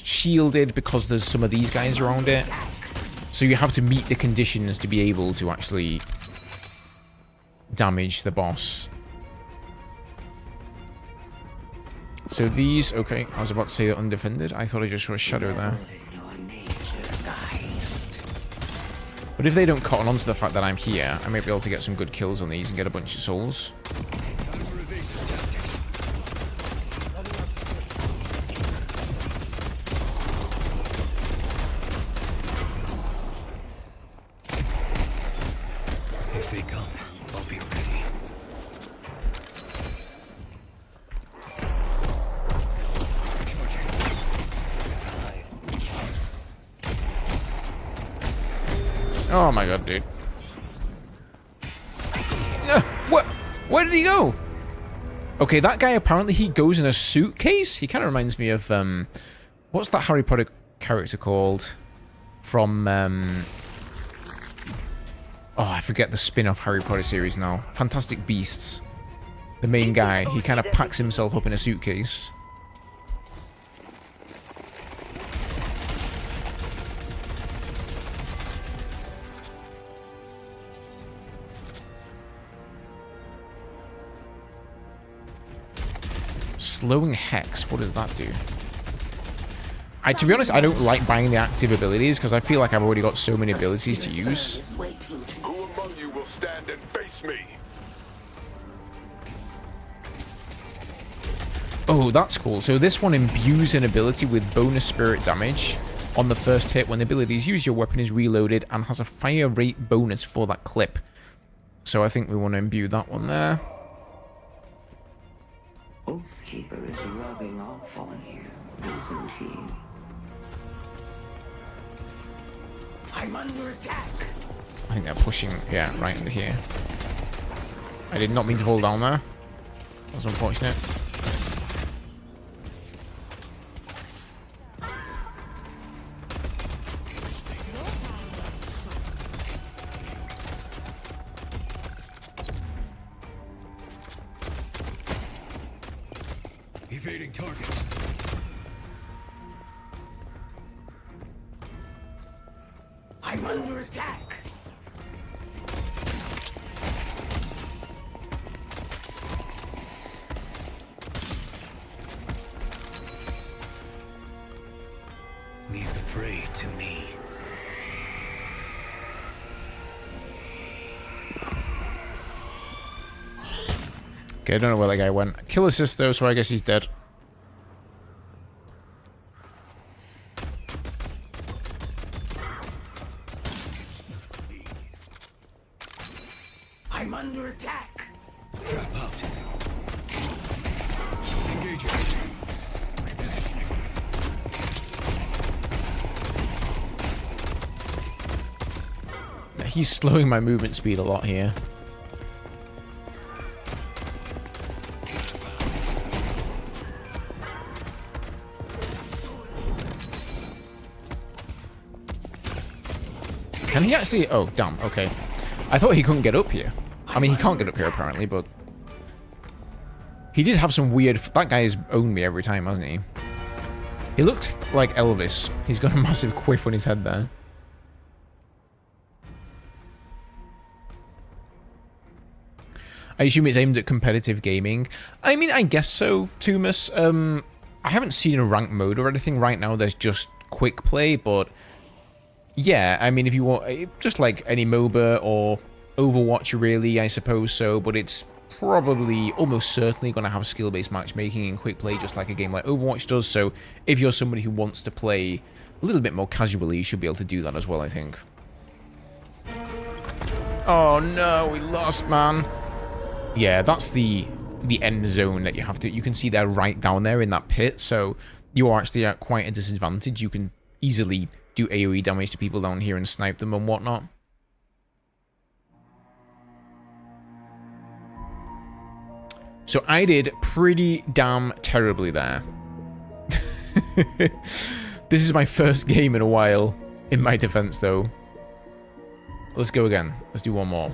shielded because there's some of these guys around it. So you have to meet the conditions to be able to actually damage the boss. So these, okay, I was about to say they're undefended. I thought I just saw a shadow there. But if they don't cotton on to the fact that I'm here, I may be able to get some good kills on these and get a bunch of souls. If they come, I'll be ready. Oh my god, dude. What? Where did he go? Okay, that guy apparently he goes in a suitcase. He kind of reminds me of what's that Harry Potter character called from oh, I forget the spin-off Harry Potter series now. Fantastic Beasts. The main guy, he kind of packs himself up in a suitcase. Slowing Hex, what does that do? To be honest, I don't like buying the active abilities because I feel like I've already got so many abilities to use. Who among you will stand and face me? Oh, that's cool. So this one imbues an ability with bonus spirit damage on the first hit. When the ability is used, your weapon is reloaded and has a fire rate bonus for that clip. So I think we want to imbue that one there. Oathkeeper is rubbing off on you, isn't he? I'm under attack. I think they're pushing, yeah, right into here. I did not mean to fall down there. That was unfortunate. Evading targets. I'm under attack. Leave the prey to me. Okay, I don't know where that guy went. Kill assist though, so I guess he's dead. I'm under attack. Trap out. Engaging. Repositioning. He's slowing my movement speed a lot here. Can he actually... Oh, damn, okay. I thought he couldn't get up here. I mean, he can't get up here, apparently, but... He did have some weird... That guy's owned me every time, hasn't he? He looked like Elvis. He's got a massive quiff on his head there. I assume it's aimed at competitive gaming. I mean, I guess so, Tumus. I haven't seen a ranked mode or anything right now. There's just quick play, but... Yeah, I mean, if you want, just like any MOBA or Overwatch, really, I suppose so, but it's probably almost certainly going to have skill-based matchmaking and quick play, just like a game like Overwatch does. So if you're somebody who wants to play a little bit more casually, you should be able to do that as well, I think. Oh no, we lost, man. Yeah, that's the end zone that you have to... You can see they're right down there in that pit, so you are actually at quite a disadvantage. You can easily do AoE damage to people down here and snipe them and whatnot. So I did pretty damn terribly there. This is my first game in a while, in my defense, though. Let's go again. Let's do one more.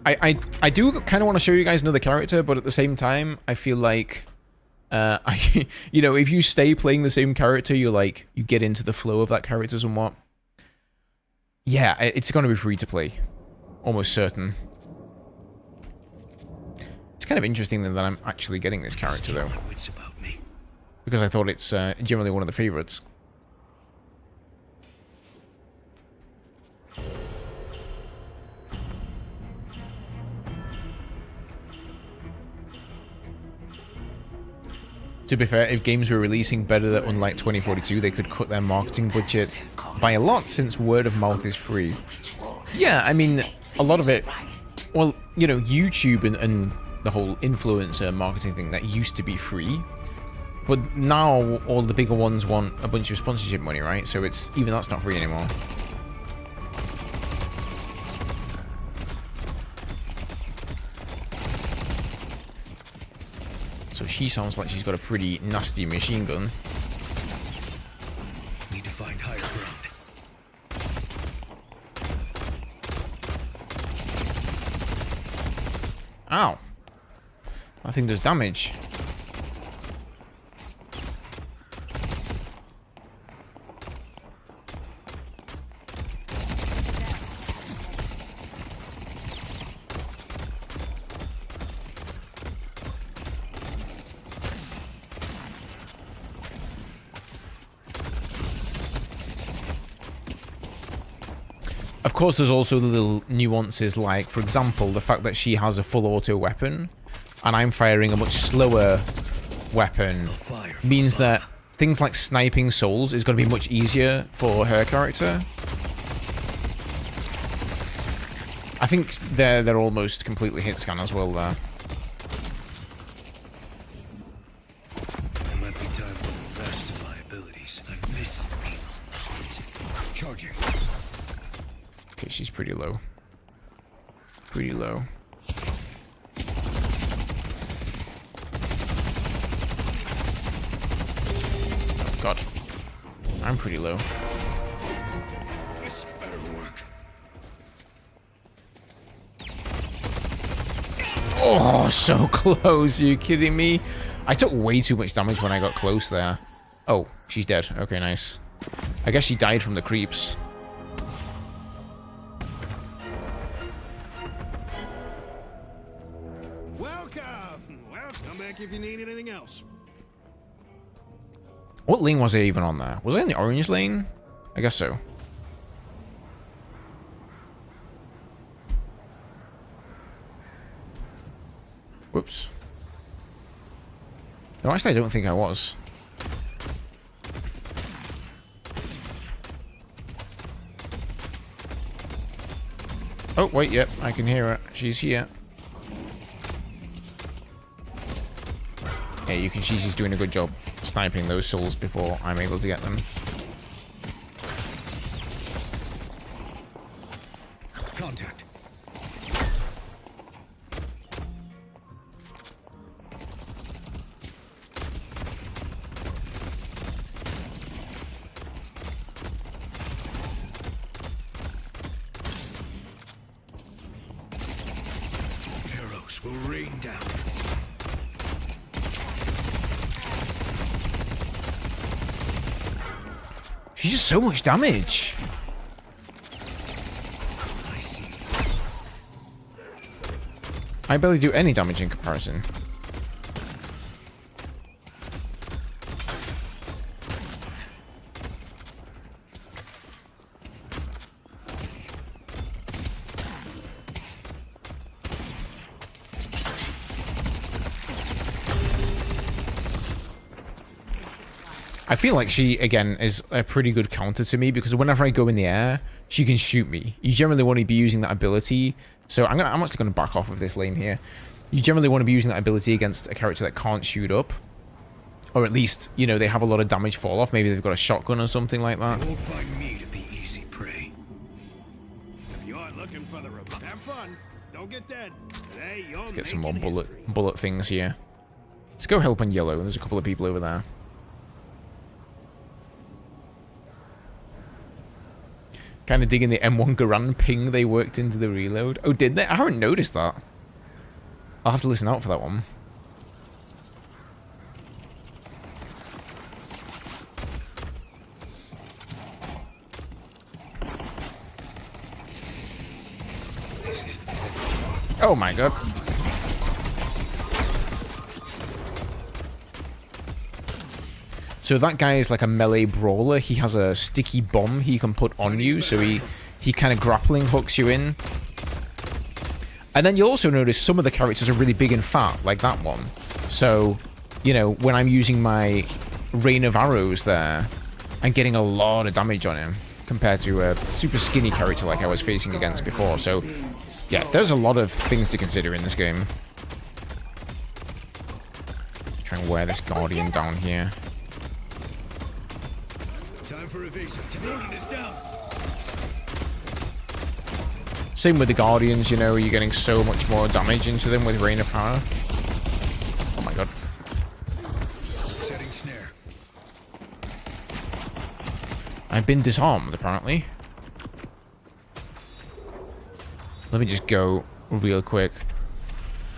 I do kind of want to show you guys another character, but at the same time, I feel like, you know, if you stay playing the same character, you get into the flow of that character somewhat. Yeah, it's going to be free to play. Almost certain. It's kind of interesting then that I'm actually getting this character, though. Because I thought it's generally one of the favorites. To be fair, if games were releasing better, unlike 2042, they could cut their marketing budget by a lot, since word of mouth is free. Yeah, I mean, a lot of it... Well, you know, YouTube and the whole influencer marketing thing, that used to be free. But now, all the bigger ones want a bunch of sponsorship money, right? So it's... Even that's not free anymore. So she sounds like she's got a pretty nasty machine gun. Need to find higher ground. Ow. That thing does damage. Of course, there's also the little nuances, like, for example, the fact that she has a full auto weapon, and I'm firing a much slower weapon, means that things like sniping souls is going to be much easier for her character. I think they're almost completely hit scan as well there. It might be time to invest in my abilities. I've missed being on the hunt. Charging. Okay, she's pretty low. Pretty low. Oh, God. I'm pretty low. This better work. Oh, so close. Are you kidding me? I took way too much damage when I got close there. Oh, she's dead. Okay, nice. I guess she died from the creeps. If you need anything else. What lane was I even on there? Was I in the orange lane? I guess so. Whoops. No, actually, I don't think I was. Oh, wait, yep, I can hear her. She's here. Yeah, you can see she's doing a good job sniping those souls before I'm able to get them. Contact. Arrows will rain down. She's just so much damage. I see. I barely do any damage in comparison. I feel like she, again, is a pretty good counter to me because whenever I go in the air, she can shoot me. You generally want to be using that ability. So I'm actually going to back off of this lane here. You generally want to be using that ability against a character that can't shoot up. Or at least, you know, they have a lot of damage fall off. Maybe they've got a shotgun or something like that. You won't find me to be easy prey. If you aren't looking for the reward, have fun. Don't get dead. Today, you're Let's get some more making history. bullet things here. Let's go help on yellow. There's a couple of people over there. Kind of digging the M1 Garand ping they worked into the reload. Oh, did they? I haven't noticed that. I'll have to listen out for that one. Oh my god. So that guy is like a melee brawler. He has a sticky bomb he can put on you, so he kind of grappling hooks you in. And then you'll also notice some of the characters are really big and fat, like that one. So, you know, when I'm using my rain of arrows there, I'm getting a lot of damage on him compared to a super skinny character like I was facing against before. So, yeah, there's a lot of things to consider in this game. Try and wear this Guardian down here. Time for evasive. Timonian is down. Same with the Guardians, you know, you're getting so much more damage into them with Rain of Power. Oh my god. Setting snare. I've been disarmed, apparently. Let me just go real quick.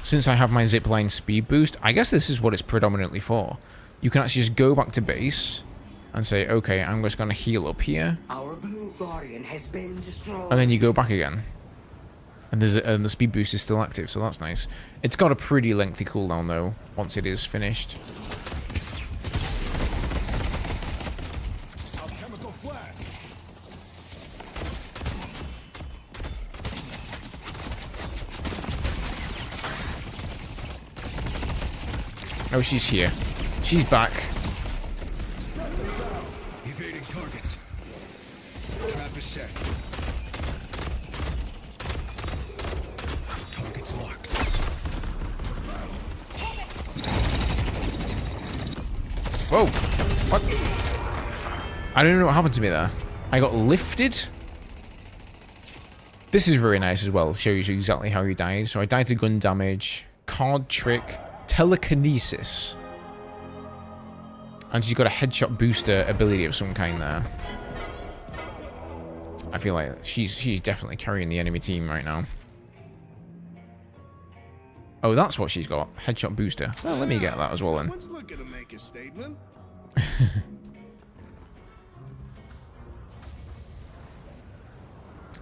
Since I have my zipline speed boost, I guess this is what it's predominantly for. You can actually just go back to base and say, okay, I'm just going to heal up here. Our blue guardian has been destroyed. And then you go back again. And the speed boost is still active, so that's nice. It's got a pretty lengthy cooldown, though, once it is finished. Alchemical flash. Oh, she's here. She's back. Evading targets. Trap is set. Targets marked. Whoa! What? I don't know what happened to me there. I got lifted. This is very nice as well. Shows you exactly how you died. So I died to gun damage, card trick, telekinesis. And she's got a headshot booster ability of some kind there. I feel like she's definitely carrying the enemy team right now. Oh, that's what she's got. Headshot booster. Well, let me get that as well then. Someone's looking to make a statement.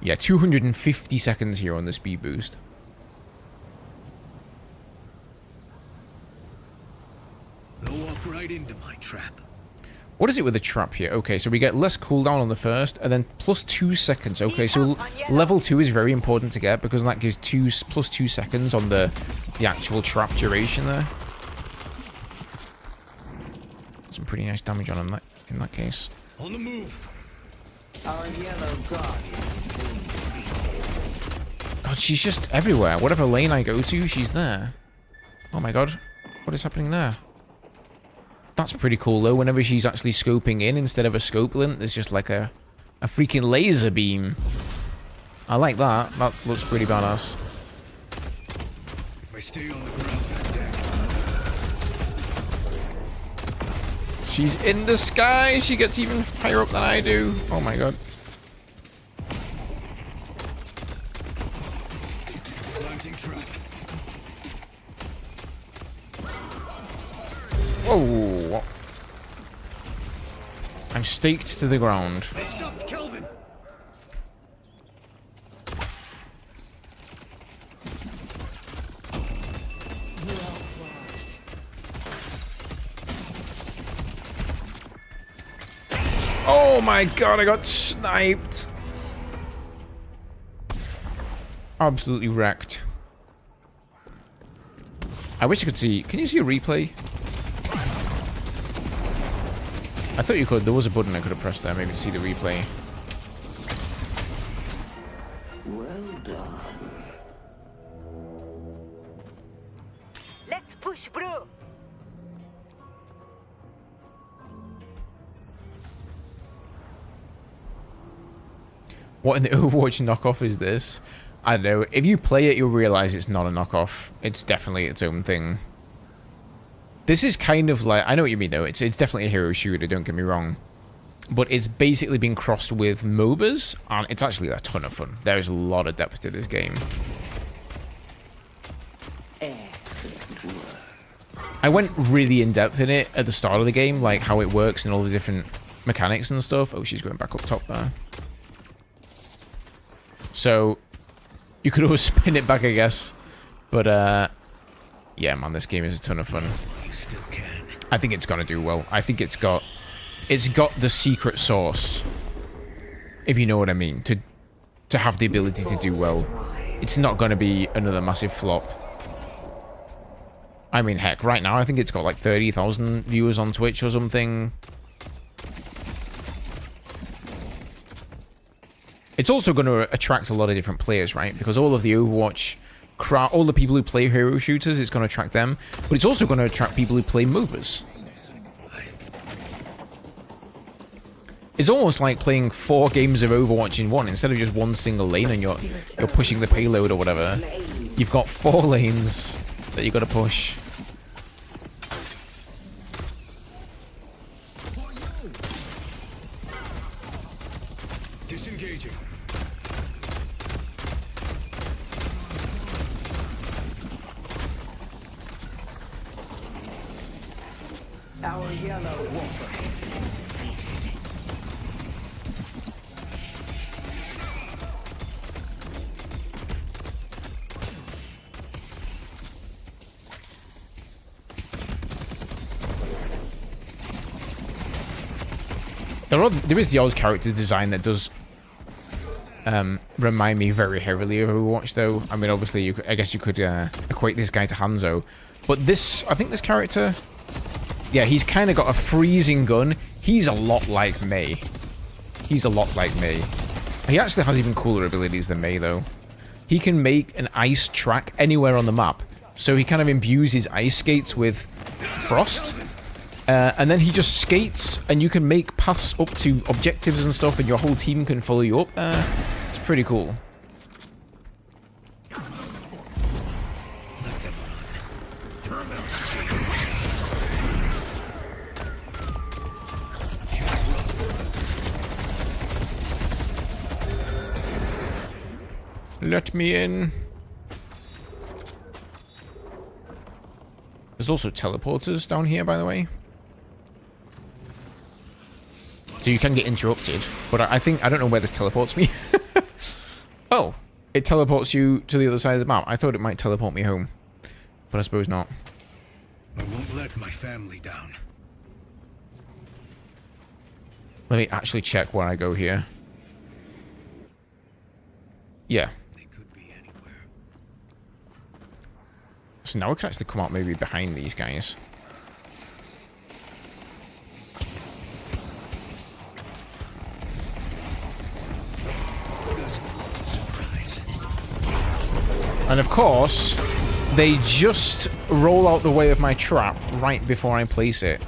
Yeah, 250 seconds here on the speed boost. They'll walk right into my trap. What is it with the trap here? Okay, so we get less cooldown on the first, and then plus 2 seconds. Okay, so level 2 is very important to get, because that gives plus 2 seconds on the actual trap duration there. Some pretty nice damage on him in that case. On the move. Our yellow guardian. God, she's just everywhere. Whatever lane I go to, she's there. Oh my god. What is happening there? That's pretty cool, though. Whenever she's actually scoping in, instead of a scope lint, there's just like a freaking laser beam. I like that. That looks pretty badass. If I stay on the ground, I'm dead. She's in the sky. She gets even higher up than I do. Oh my god. Planting trap. Whoa. I'm staked to the ground. I stopped Kelvin. Oh my god, I got sniped. Absolutely wrecked. I wish I could see. Can you see a replay? I thought you could. There was a button I could have pressed there, maybe to see the replay. Well done. Let's push, bro. What in the Overwatch knockoff is this? I don't know. If you play it, you'll realize it's not a knockoff. It's definitely its own thing. This is kind of like... I know what you mean, though. It's definitely a hero shooter, don't get me wrong. But it's basically been crossed with MOBAs, and it's actually a ton of fun. There's a lot of depth to this game. Excellent work. I went really in-depth in it at the start of the game, like how it works and all the different mechanics and stuff. Oh, she's going back up top there. So, you could always spin it back, I guess. But, yeah, man, this game is a ton of fun. You still can. I think it's gonna do well. I think it's got the secret sauce, if you know what I mean, to have the ability to do well. It's not gonna be another massive flop. I mean, heck, right now I think it's got like 30,000 viewers on Twitch or something. It's also going to attract a lot of different players, right? Because all of the Overwatch crowd, all the people who play hero shooters, it's going to attract them. But it's also going to attract people who play MOBAs. It's almost like playing 4 games of Overwatch in one. Instead of just one single lane and you're pushing the payload or whatever. You've got 4 lanes that you've got to push. Disengaging. Our yellow wolf has been defeated. There is the old character design that does remind me very heavily of Overwatch, though. I mean, obviously, I guess you could equate this guy to Hanzo. But this, I think this character, yeah, he's kind of got a freezing gun. He's a lot like Mei. He's a lot like Mei. He actually has even cooler abilities than Mei, though. He can make an ice track anywhere on the map. So he kind of imbues his ice skates with frost. And then he just skates, and you can make paths up to objectives and stuff, and your whole team can follow you up. It's pretty cool. Let them run. They're about to see Let me in. There's also teleporters down here, by the way. So you can get interrupted, but I think, I don't know where this teleports me. Oh, it teleports you to the other side of the map. I thought it might teleport me home, but I suppose not. I won't let my family down. Let me actually check where I go here. Yeah. They could be anywhere. So now we can actually come out maybe behind these guys. And of course, they just roll out the way of my trap right before I place it.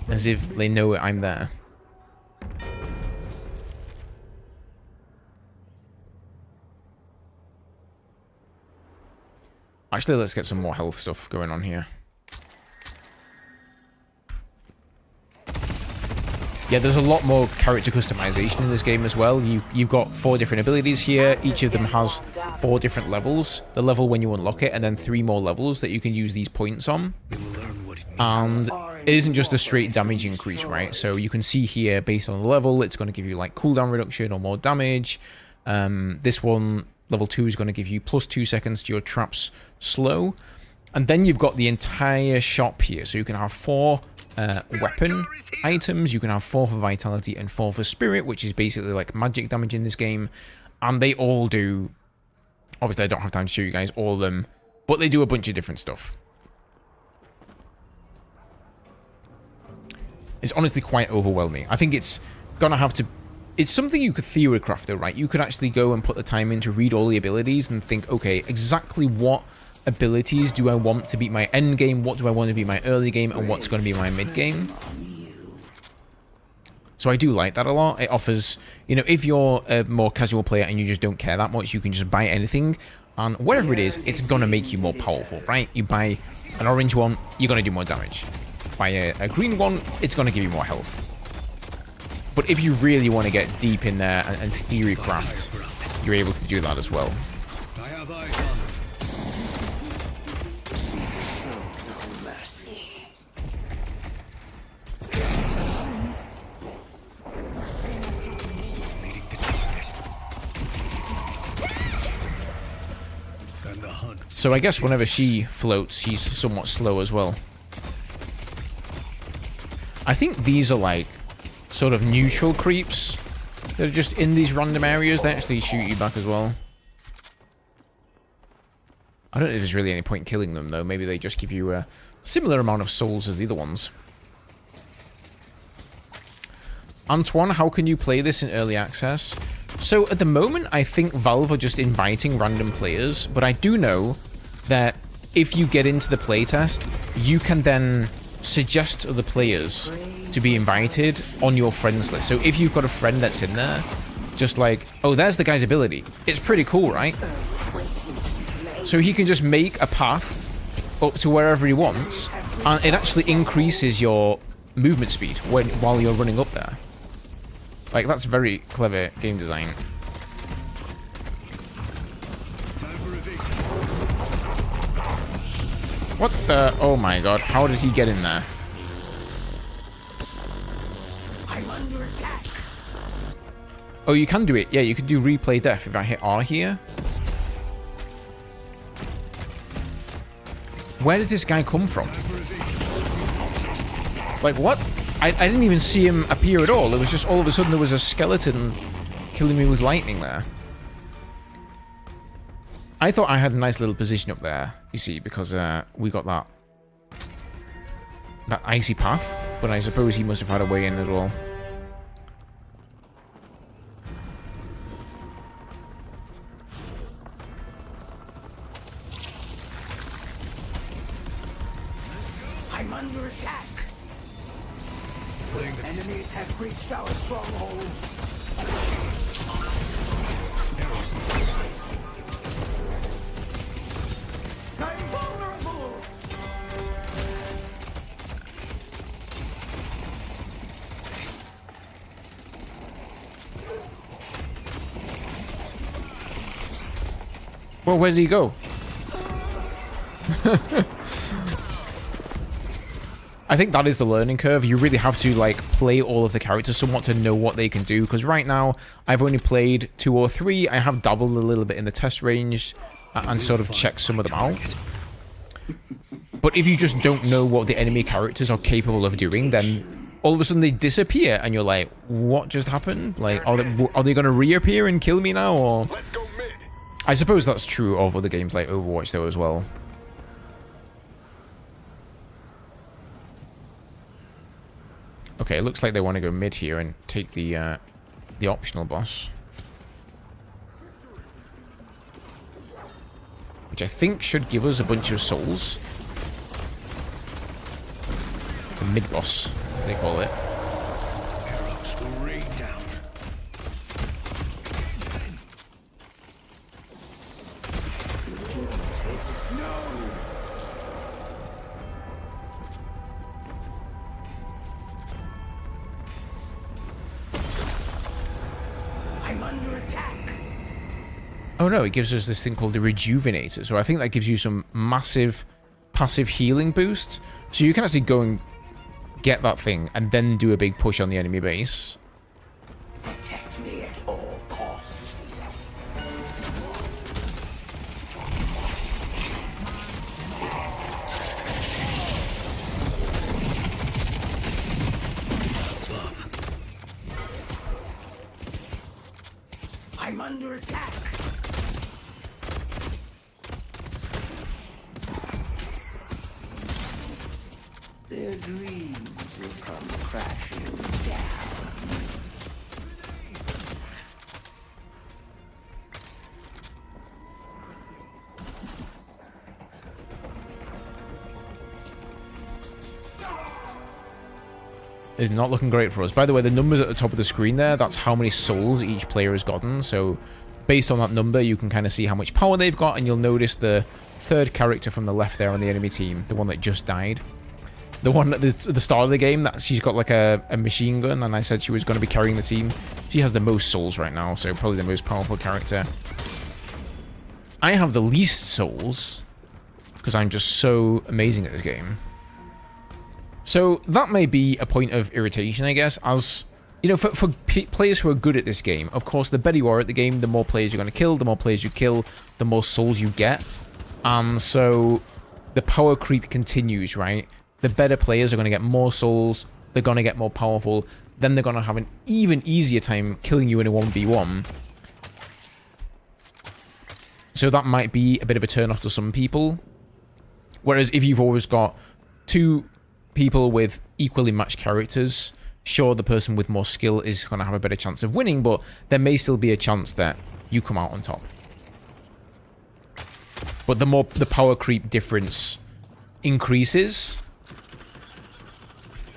As if they know I'm there. Actually, let's get some more health stuff going on here. Yeah, there's a lot more character customization in this game as well. You've got 4 different abilities here. Each of them has 4 different levels. The level when you unlock it, and then 3 more levels that you can use these points on. They will learn what it means. And it isn't just a straight damage increase, right? So you can see here, based on the level, it's going to give you like cooldown reduction or more damage. This one, level 2, is going to give you plus 2 seconds to your traps slow. And then you've got the entire shop here. So you can have 4 weapon items, you can have 4 for vitality and 4 for spirit, which is basically like magic damage in this game. And they all do, obviously I don't have time to show you guys all of them, but they do a bunch of different stuff. It's honestly quite overwhelming. I think it's gonna have to... It's something you could theory craft though, right? You could actually go and put the time in to read all the abilities and think, okay, exactly what abilities do I want to beat my end game? What do I want to be my early game? And what's going to be my mid game? So I do like that a lot. It offers, you know, if you're a more casual player and you just don't care that much, you can just buy anything. And whatever it is, it's going to make you more powerful, right? You buy an orange one, you're going to do more damage. Buy a green one, it's going to give you more health. But if you really want to get deep in there and theory craft, you're able to do that as well. I have eyes on them. Leading the target. And the hunt. So I guess whenever she floats, she's somewhat slow as well. I think these are like sort of neutral creeps that are just in these random areas. They actually shoot you back as well. I don't know if there's really any point in killing them though. Maybe they just give you a similar amount of souls as the other ones. Antoine, how can you play this in early access? So at the moment, I think Valve are just inviting random players, but I do know that if you get into the playtest, you can then suggest other players to be invited on your friends list. So if you've got a friend that's in there, just like, oh, there's the guy's ability. It's pretty cool, right? So he can just make a path up to wherever he wants, and it actually increases your movement speed while you're running up there. Like, that's very clever game design. Time for evasion. What the? Oh my god, how did he get in there? I'm under attack. Oh, you can do it. Yeah, you can do replay death if I hit R here. Where did this guy come from? Like, what? I didn't even see him appear at all. It was just all of a sudden there was a skeleton killing me with lightning there. I thought I had a nice little position up there, you see, because we got that icy path. But I suppose he must have had a way in as well. I'm under attack. Enemies have breached our stronghold. I'm vulnerable. Well, where did he go? I think that is the learning curve. You really have to like play all of the characters somewhat to know what they can do, because right now I've only played 2 or 3. I have dabbled a little bit in the test range and sort of checked some of them out. But if you just don't know what the enemy characters are capable of doing, then all of a sudden they disappear and you're like, what just happened? Like, are they going to reappear and kill me now? Or Let's go mid. I suppose that's true of other games like Overwatch though as well. Okay, it looks like they want to go mid here and take the optional boss, which I think should give us a bunch of souls. The mid boss, as they call it. Arrows will rain down. Is the snow? I'm under attack. Oh no, it gives us this thing called the Rejuvenator. So I think that gives you some massive passive healing boost. So you can actually go and get that thing and then do a big push on the enemy base. Protect me at all costs. I'm under attack. Their dreams will come crashing down. Is not looking great for us. By the way, the numbers at the top of the screen there, that's how many souls each player has gotten. So based on that number, you can kind of see how much power they've got, and you'll notice the third character from the left there on the enemy team, the one that just died. The one at the start of the game, that she's got like a machine gun, and I said she was going to be carrying the team. She has the most souls right now, so probably the most powerful character. I have the least souls, because I'm just so amazing at this game. So that may be a point of irritation, I guess, as, you know, for players who are good at this game. Of course, the better you are at the game, the more players you're going to kill. The more players you kill, the more souls you get. And so the power creep continues, right? The better players are going to get more souls. They're going to get more powerful. Then they're going to have an even easier time killing you in a 1v1. So that might be a bit of a turn-off to some people. Whereas if you've always got two people with equally matched characters, sure, the person with more skill is going to have a better chance of winning, but there may still be a chance that you come out on top. But the more the power creep difference increases,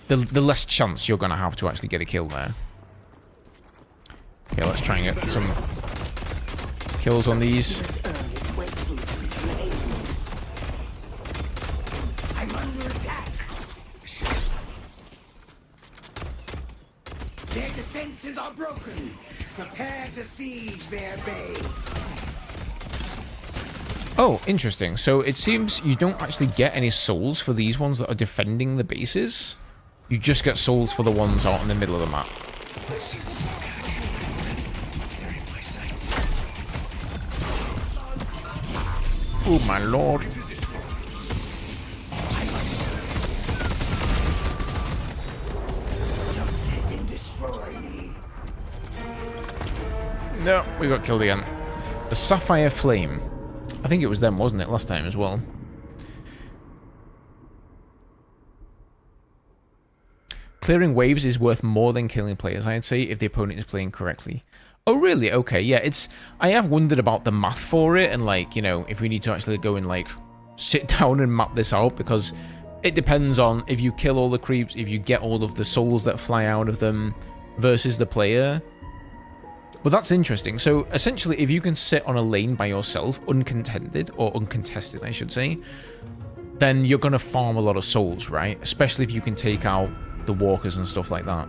the less chance you're going to have to actually get a kill there. Okay, let's try and get some kills on these. I'm under attack. Their defenses are broken. Prepare to siege their base. Oh, interesting. So it seems you don't actually get any souls for these ones that are defending the bases. You just get souls for the ones out in the middle of the map. Let's see what we'll catch, my friend. They're in my sights. Oh my lord. Don't let them destroy me. No, we got killed again. The Sapphire Flame. I think it was them, wasn't it, last time as well? Clearing waves is worth more than killing players, I'd say, if the opponent is playing correctly. Oh, really? Okay, yeah, it's... I have wondered about the math for it, and, like, you know, if we need to actually go and, like, sit down and map this out, because it depends on if you kill all the creeps, if you get all of the souls that fly out of them, versus the player. But that's interesting. So, essentially, if you can sit on a lane by yourself, uncontended, or uncontested, I should say, then you're going to farm a lot of souls, right? Especially if you can take out the walkers and stuff like that.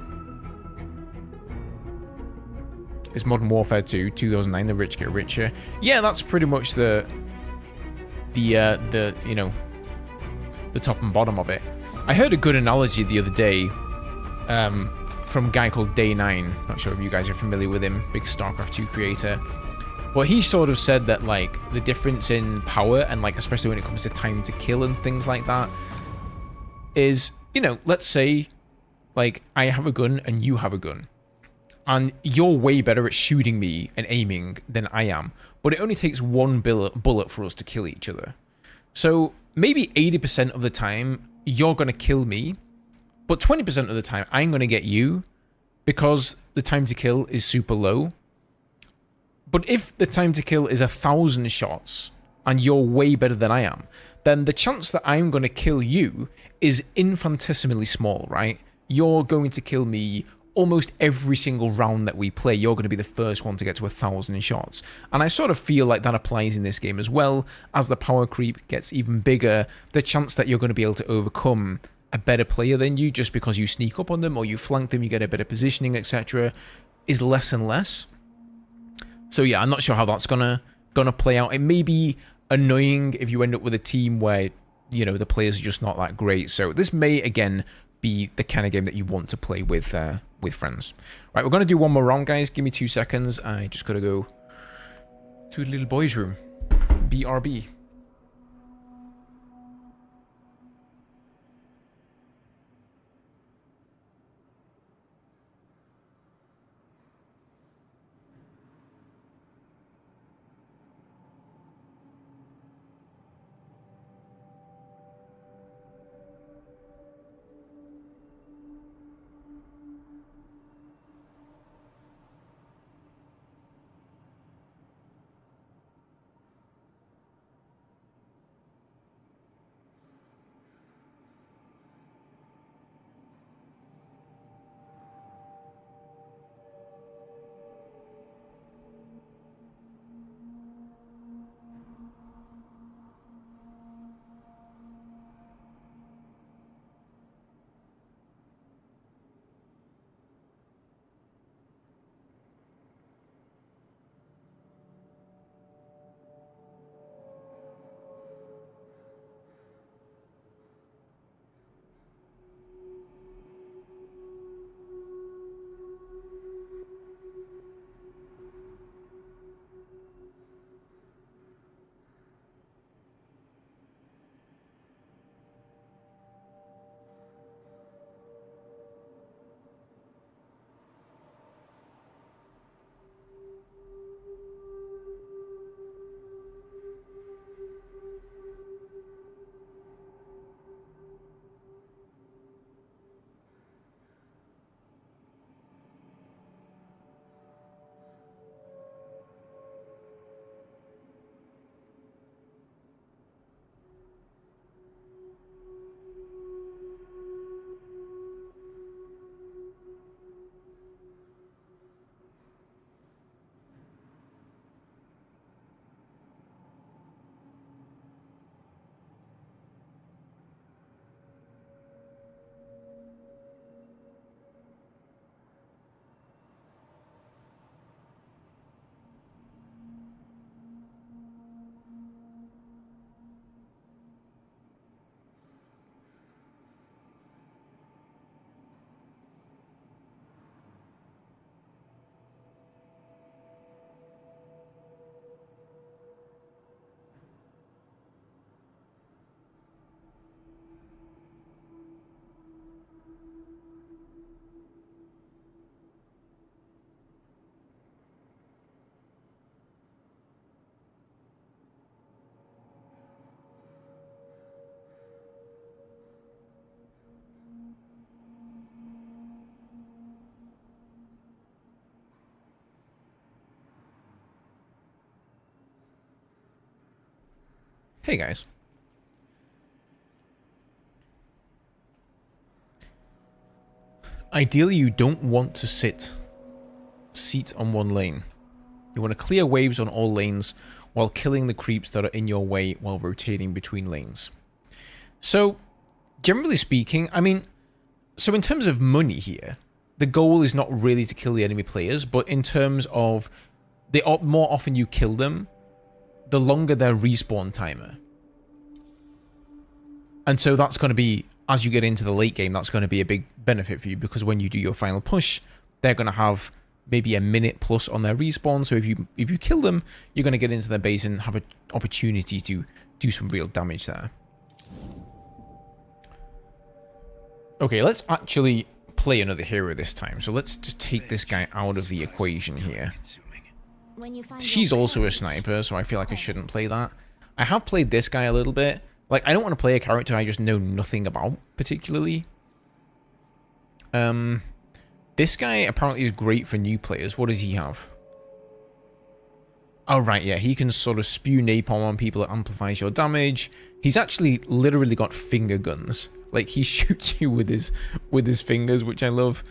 It's Modern Warfare 2, 2009, the rich get richer. Yeah, that's pretty much the you know, the top and bottom of it. I heard a good analogy the other day from a guy called Day9. Not sure if you guys are familiar with him, big StarCraft 2 creator. But he sort of said that, like, the difference in power, and, like, especially when it comes to time to kill and things like that, is, you know, let's say, like, I have a gun and you have a gun. And you're way better at shooting me and aiming than I am. But it only takes one bullet for us to kill each other. So maybe 80% of the time, you're going to kill me. But 20% of the time, I'm going to get you. Because the time to kill is super low. But if the time to kill is 1,000 shots, and you're way better than I am, then the chance that I'm going to kill you is infinitesimally small, right? You're going to kill me almost every single round that we play. You're going to be the first one to get to 1,000 shots. And I sort of feel like that applies in this game as well. As the power creep gets even bigger, the chance that you're going to be able to overcome a better player than you just because you sneak up on them or you flank them, you get a better positioning, etc., is less and less. So yeah, I'm not sure how that's gonna play out. It may be annoying if you end up with a team where, you know, the players are just not that great. So this may, again, be the kind of game that you want to play with friends. Right, we're going to do one more round, guys. Give me 2 seconds. I just got to go to the little boys' room. BRB. Hey guys. Ideally, you don't want to seat on one lane. You want to clear waves on all lanes while killing the creeps that are in your way while rotating between lanes. So, generally speaking, I mean, so in terms of money here, the goal is not really to kill the enemy players, but in terms of the more often you kill them, the longer their respawn timer. And so that's going to be, as you get into the late game, that's going to be a big benefit for you, because when you do your final push, they're going to have maybe a minute plus on their respawn. So if you kill them, you're going to get into their base and have an opportunity to do some real damage there. Okay, let's actually play another hero this time. So let's just take this guy out of the equation here. She's also a sniper, so I feel like I shouldn't play that. I have played this guy a little bit. Like, I don't want to play a character I just know nothing about, particularly. This guy apparently is great for new players. What does he have? Oh, right, yeah. He can sort of spew napalm on people that amplifies your damage. He's actually literally got finger guns. Like, he shoots you with his fingers, which I love.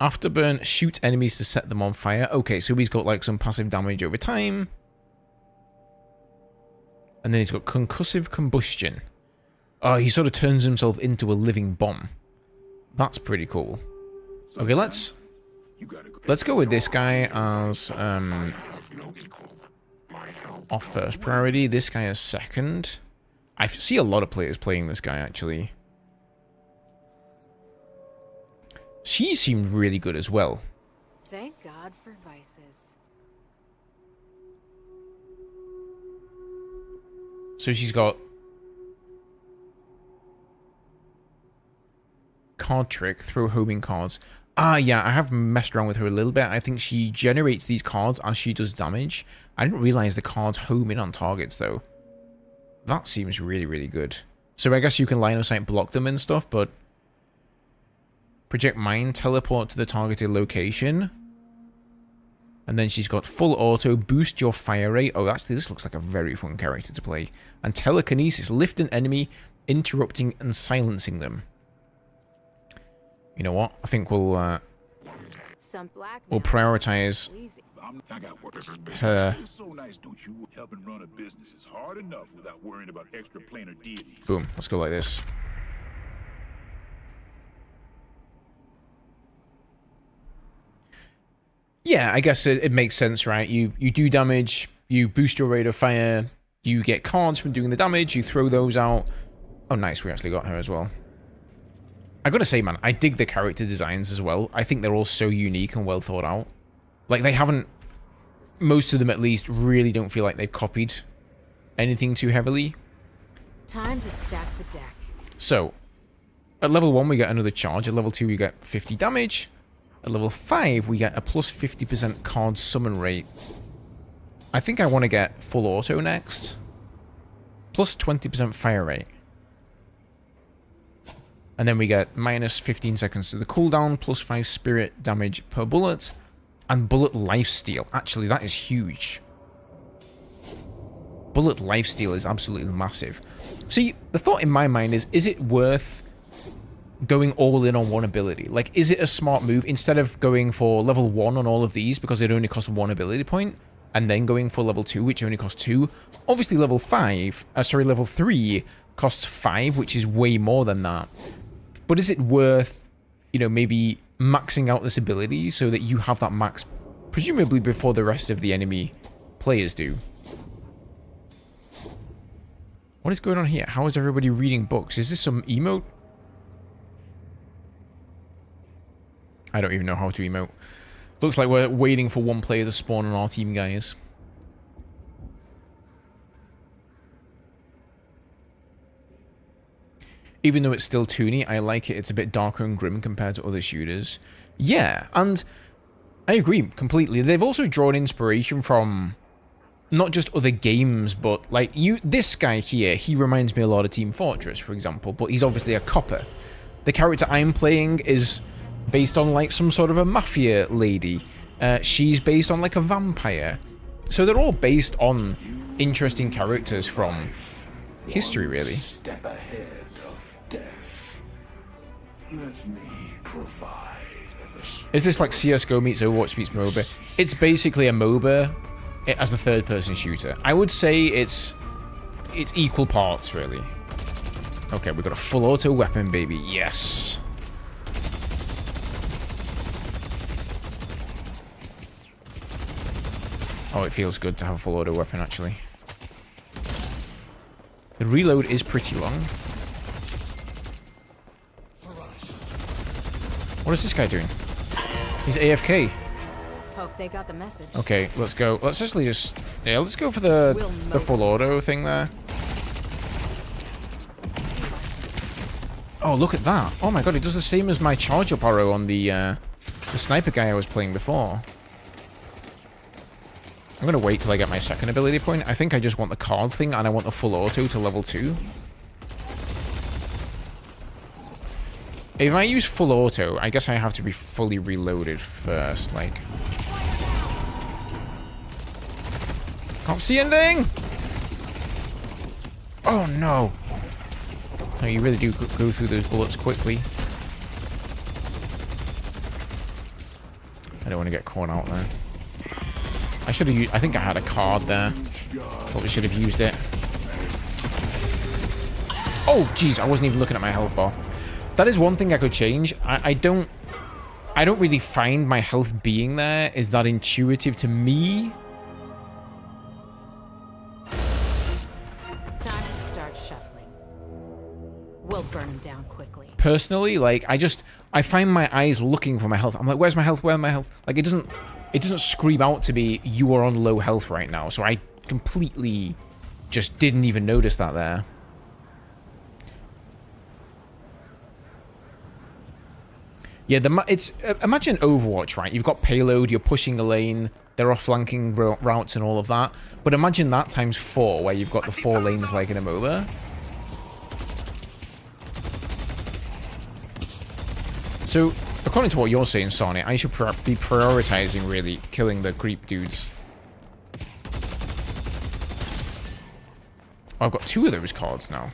Afterburn, shoot enemies to set them on fire. Okay, so he's got, like, some passive damage over time. And then he's got concussive combustion. Oh, he sort of turns himself into a living bomb. That's pretty cool. Okay, let's go with this guy as our first priority. This guy as second. I see a lot of players playing this guy, actually. She seemed really good as well. Thank God for vices. So she's got card trick, throw homing cards. Ah, yeah, I have messed around with her a little bit. I think she generates these cards as she does damage. I didn't realize the cards home in on targets, though. That seems really, really good. So I guess you can line of sight block them and stuff, but project mine, teleport to the targeted location. And then she's got full auto, boost your fire rate. Oh, actually, this looks like a very fun character to play. And telekinesis, lift an enemy, interrupting and silencing them. You know what? I think we'll prioritize her. It's so nice, don't you? Helping run a business is hard enough without worrying about extra planar deities. Boom. Let's go like this. Yeah, I guess it makes sense, right? You do damage, you boost your rate of fire, you get cards from doing the damage, you throw those out. Oh, nice. We actually got her as well. I gotta say, man, I dig the character designs as well. I think they're all so unique and well thought out. Like, they haven't... Most of them, at least, really don't feel like they've copied anything too heavily. Time to stack the deck. So, at level 1, we get another charge. At level 2, we get 50 damage. At level 5, we get a plus 50% card summon rate. I think I want to get full auto next. Plus 20% fire rate. And then we get minus 15 seconds to the cooldown, plus 5 spirit damage per bullet, and bullet lifesteal. Actually, that is huge. Bullet lifesteal is absolutely massive. See, the thought in my mind is it worth going all in on one ability? Like, is it a smart move instead of going for level 1 on all of these because it only costs 1 ability point, and then going for level 2, which only costs 2? Obviously, level 3 costs 5, which is way more than that. But is it worth, you know, maybe maxing out this ability so that you have that max, presumably before the rest of the enemy players do? What is going on here? How is everybody reading books? Is this some emote? I don't even know how to emote. Looks like we're waiting for one player to spawn on our team, guys. Even though it's still toony, I like it. It's a bit darker and grim compared to other shooters. Yeah, and I agree completely. They've also drawn inspiration from not just other games, but like this guy here, he reminds me a lot of Team Fortress, for example, but he's obviously a copper. The character I'm playing is based on like some sort of a mafia lady. She's based on like a vampire. So they're all based on interesting characters from history, really. Step ahead of death. Let me provide the Is this like CSGO meets Overwatch meets MOBA? It's basically a MOBA as a third-person shooter. I would say it's equal parts, really. Okay, we've got a full auto weapon, baby. Yes. Oh, it feels good to have a full auto weapon, actually. The reload is pretty long. What is this guy doing? He's AFK. Hope they got the message. Okay, let's go. Let's actually just... Yeah, let's go for the full auto thing there. Oh, look at that. Oh my god, it does the same as my charge up arrow on the sniper guy I was playing before. I'm gonna wait till I get my second ability point. I think I just want the card thing and I want the full auto to level 2. If I use full auto, I guess I have to be fully reloaded first, like... Can't see anything! Oh no! No, you really do go through those bullets quickly. I don't want to get caught out there. I should have used... I think I had a card there. Probably should have used it. Oh, jeez, I wasn't even looking at my health bar. That is one thing I could change. I don't really find my health being there is that intuitive to me. Time to start shuffling. We'll burn them down quickly. Personally, like, I find my eyes looking for my health. I'm like, where's my health? Where's my health? Like, it doesn't scream out to me, you are on low health right now. So I completely just didn't even notice that there. Yeah, imagine Overwatch, right? You've got payload, you're pushing a lane, there are flanking routes and all of that. But imagine that times 4, where you've got the 4 lanes like in a MOBA. So, according to what you're saying, Sonny, I should be prioritizing, really, killing the creep dudes. Oh, I've got 2 of those cards now.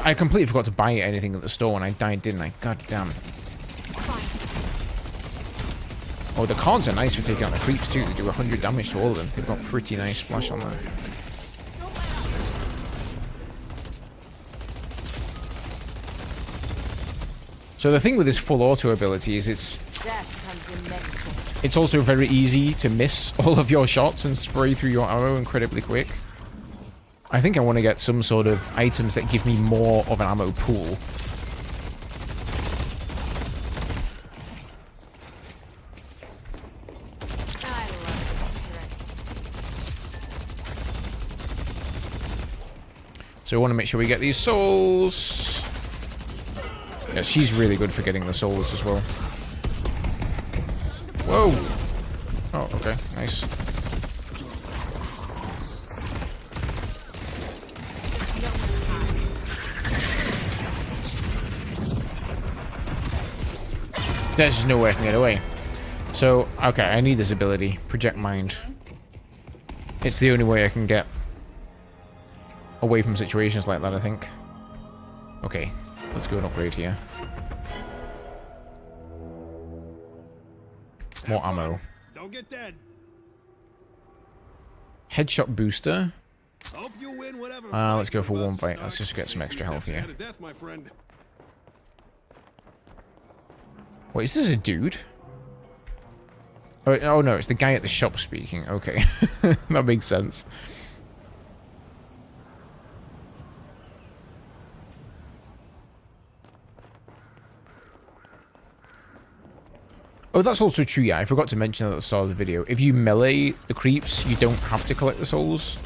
I completely forgot to buy anything at the store when I died, didn't I? God damn. Oh, the cards are nice for taking out the creeps too. They do 100 damage to all of them. They've got pretty nice splash on there. So the thing with this full auto ability is it's also very easy to miss all of your shots and spray through your arrow incredibly quick. I think I want to get some sort of items that give me more of an ammo pool. So I want to make sure we get these souls. Yeah, she's really good for getting the souls as well. Whoa! Oh, okay, nice. There's just no way I can get away. So, okay, I need this ability. Project Mind. It's the only way I can get away from situations like that, I think. Okay, let's go and upgrade here. More ammo. Don't get dead. Headshot booster. Hope you win whatever Let's go for fight you're one about to bite. Let's start. just get some extra health Steps here. ahead of death, my friend. Wait, is this a dude? Oh no, it's the guy at the shop speaking. Okay. That makes sense. Oh, that's also true, yeah. I forgot to mention that at the start of the video. If you melee the creeps, you don't have to collect the souls.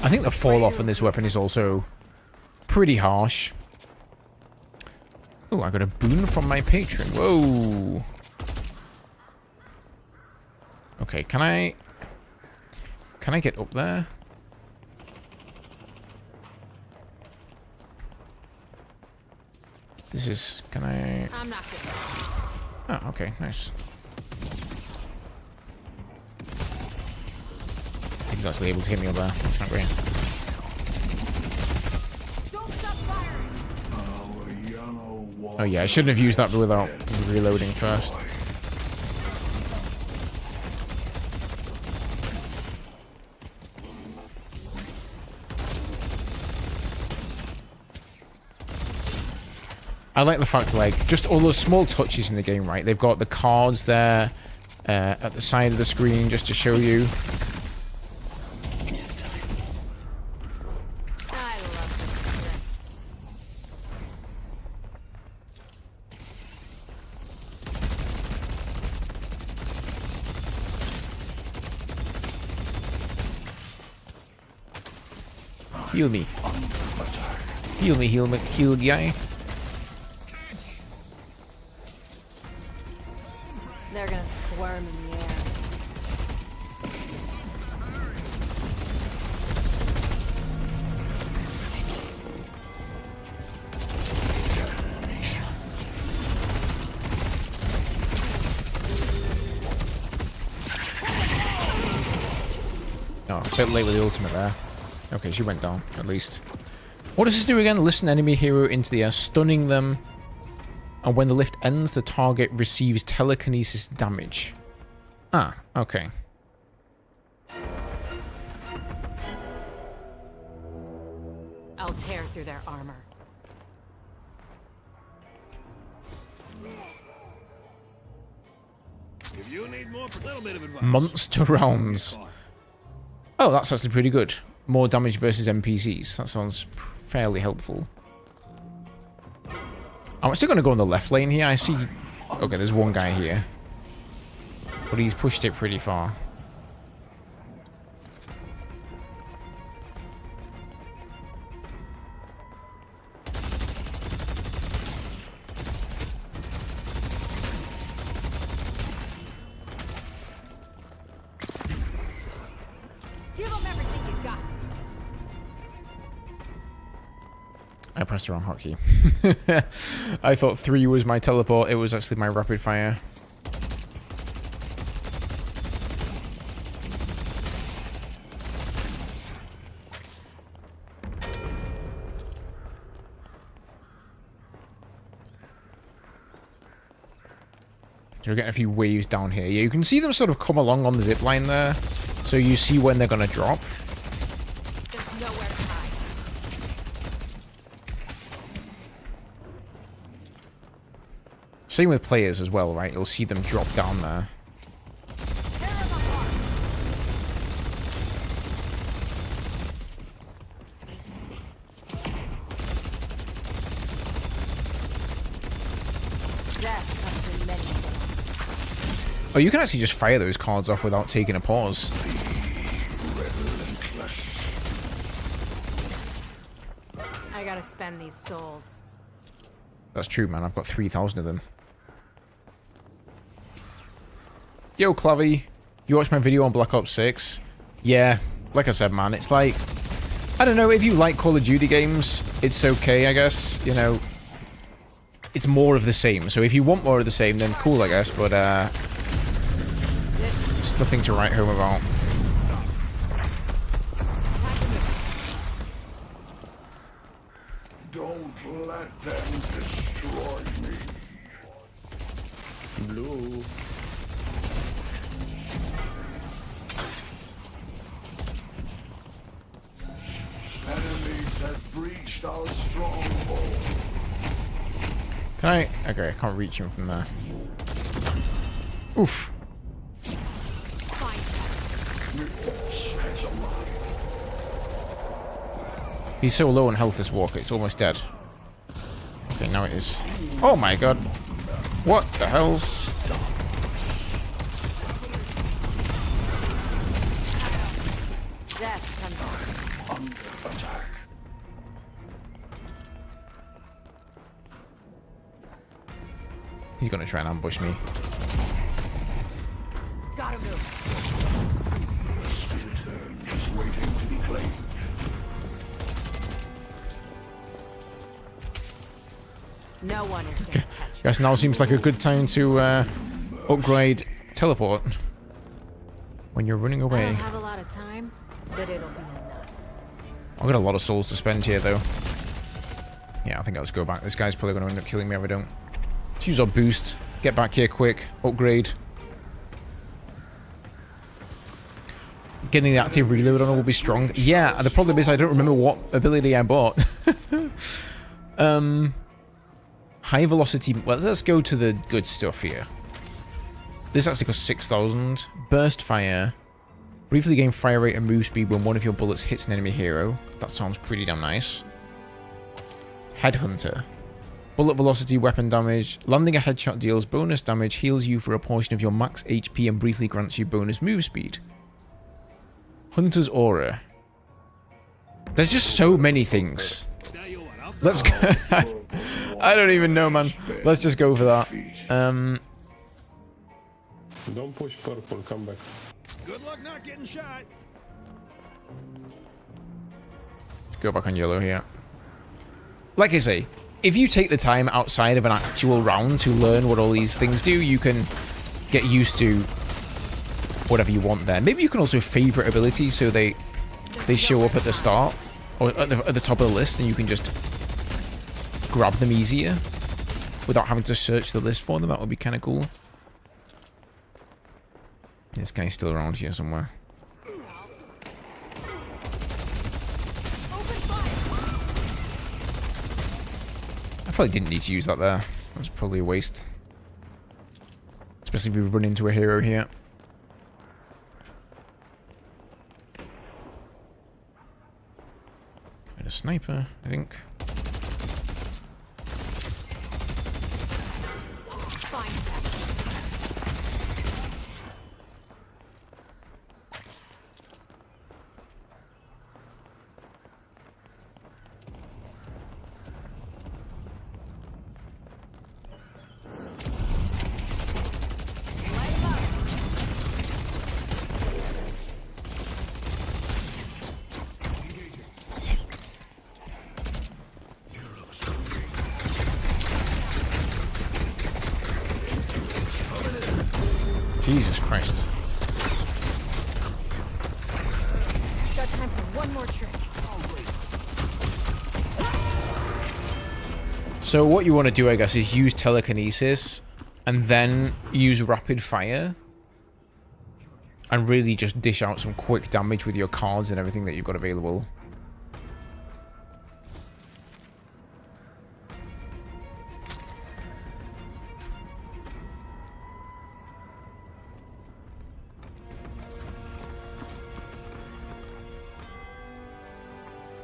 I think the fall off on this weapon is also pretty harsh. Oh, I got a boon from my patron. Whoa. Okay, can I get up there? This is, can I? I'm not good. Oh, okay, nice. He's actually able to hit me up there. That's not great. Don't stop firing. Oh yeah, I shouldn't have used that without reloading first. I like the fact, like, just all those small touches in the game, right? They've got the cards there at the side of the screen just to show you. I love this. Heal me. Heal me, heal guy. They're gonna squirm in the air. Oh, a bit late with the ultimate there. Okay, she went down, at least. What does this do again? Lift an enemy hero into the air, stunning them. And when the lift ends, the target receives telekinesis damage. Ah, okay. I'll tear through their armor. If you need more, a little bit of advice. Monster rounds. Oh, that's actually pretty good. More damage versus NPCs. That sounds fairly helpful. I'm still going to go on the left lane here. I see... Okay, there's one guy here. But he's pushed it pretty far. Give them everything you got. I pressed the wrong hotkey. I thought 3 was my teleport. It was actually my rapid fire. So we're getting a few waves down here. Yeah, you can see them sort of come along on the zip line there. So you see when they're going to drop. There's nowhere to hide. Same with players as well, right? You'll see them drop down there. Tear them apart. Death comes in many forms. Oh, you can actually just fire those cards off without taking a pause. I gotta spend these souls. That's true, man. I've got 3,000 of them. Yo, Clavy. You watched my video on Black Ops 6? Yeah, like I said, man, it's like... I don't know, if you like Call of Duty games, it's okay, I guess. You know, it's more of the same. So if you want more of the same, then cool, I guess. But, it's nothing to write home about. Don't let them destroy me. Blue. Enemies have breached our stronghold. Can I? Okay, I can't reach him from there. Oof. He's so low on health, this walker, it's almost dead. Okay, now it is. Oh my god. What the hell? Death comes He's gonna try and ambush me. Gotta move. The splinter is waiting to be claimed. No one is gonna catch me. Guess now seems like a good time to upgrade teleport when you're running I away. don't have a lot of time, but it'll be enough. I've got a lot of souls to spend here, though. Yeah, I think I'll just go back. This guy's probably going to end up killing me if I don't. Let's use our boost. Get back here quick. Upgrade. Getting the active reload on will be strong. Yeah, the problem is I don't remember what ability I bought. High velocity. Well, let's go to the good stuff here. This actually costs 6,000. Burst fire. Briefly gain fire rate and move speed when one of your bullets hits an enemy hero. That sounds pretty damn nice. Headhunter. Bullet velocity, weapon damage. Landing a headshot deals bonus damage, heals you for a portion of your max HP, and briefly grants you bonus move speed. Hunter's aura. There's just so many things. Let's go. I don't even know, man. Let's just go for that. Don't push purple, come back. Good luck not getting shot. Go back on yellow here. Like I say, if you take the time outside of an actual round to learn what all these things do, you can get used to whatever you want there. Maybe you can also favorite abilities so they show up at the start or at the top of the list, and you can just grab them easier without having to search the list for them. That would be kind of cool. This guy's still around here somewhere. I probably didn't need to use that there. That's probably a waste. Especially if we run into a hero here. And a sniper, I think. Jesus Christ. Got time for one more trick. So what you want to do, I guess, is use telekinesis and then use rapid fire and really just dish out some quick damage with your cards and everything that you've got available.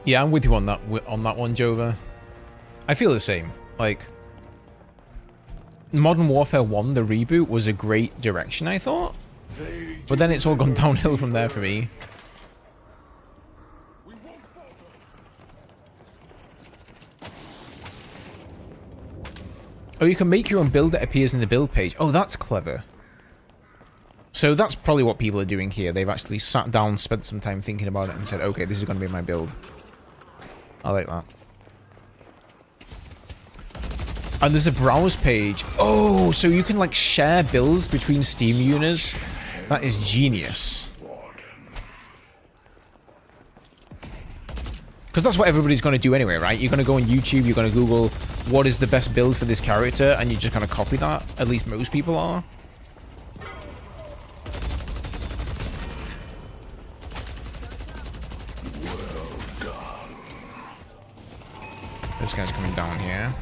Yeah, I'm with you on that one, Jova. I feel the same. Like, Modern Warfare 1, the reboot, was a great direction, I thought. But then it's all gone downhill from there for me. Oh, you can make your own build that appears in the build page. Oh, that's clever. So that's probably what people are doing here. They've actually sat down, spent some time thinking about it, and said, okay, this is going to be my build. I like that. And there's a browse page. Oh, so you can like share builds between Steam users. That is genius. Because that's what everybody's going to do anyway, right? You're going to go on YouTube, you're going to Google what is the best build for this character, and you're just going to copy that. At least most people are. This guy's coming down here.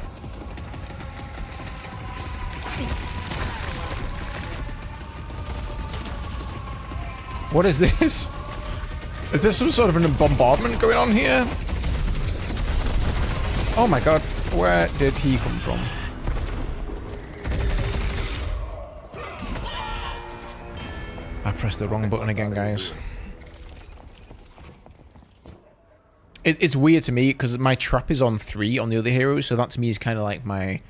What is this? Is there some sort of a bombardment going on here? Oh my god, where did he come from? I pressed the wrong button again, guys. It's weird to me because my trap is on 3 on the other heroes, so that to me is kind of like my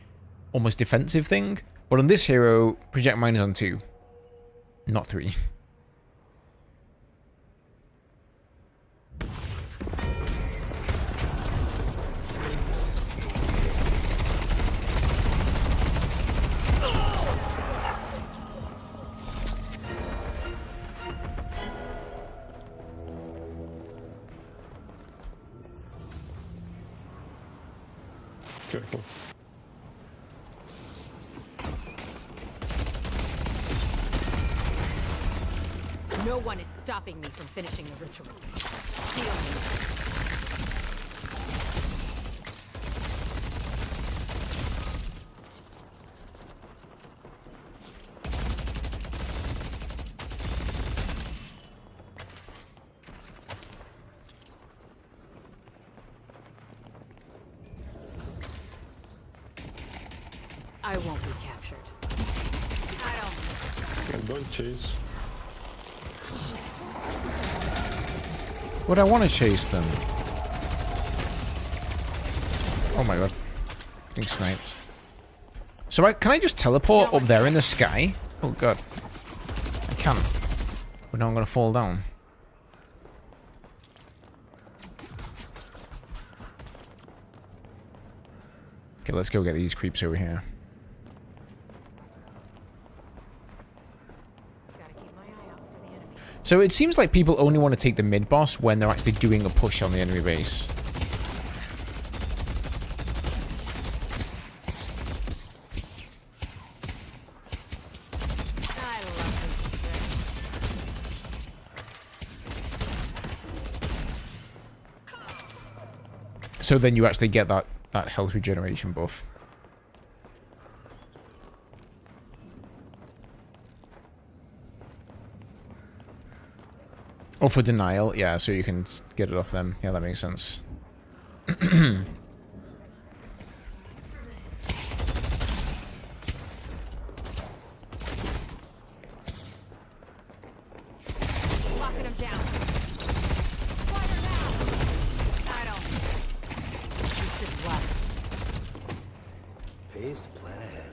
almost defensive thing. But on this hero, project mine is on 2, not 3. Careful. No one is stopping me from finishing the ritual. Heal me. I won't be captured. And don't chase. Would I want to chase them? Oh my god. Getting sniped. So can I just teleport up there in the sky? Oh god. I can. But now I'm going to fall down. Okay, let's go get these creeps over here. So it seems like people only want to take the mid-boss when they're actually doing a push on the enemy base. So then you actually get that health regeneration buff. Oh, for denial? Yeah, so you can get it off them. Yeah, that makes sense. Locking him down. Fire now! I don't. You should run. Pays to plan ahead.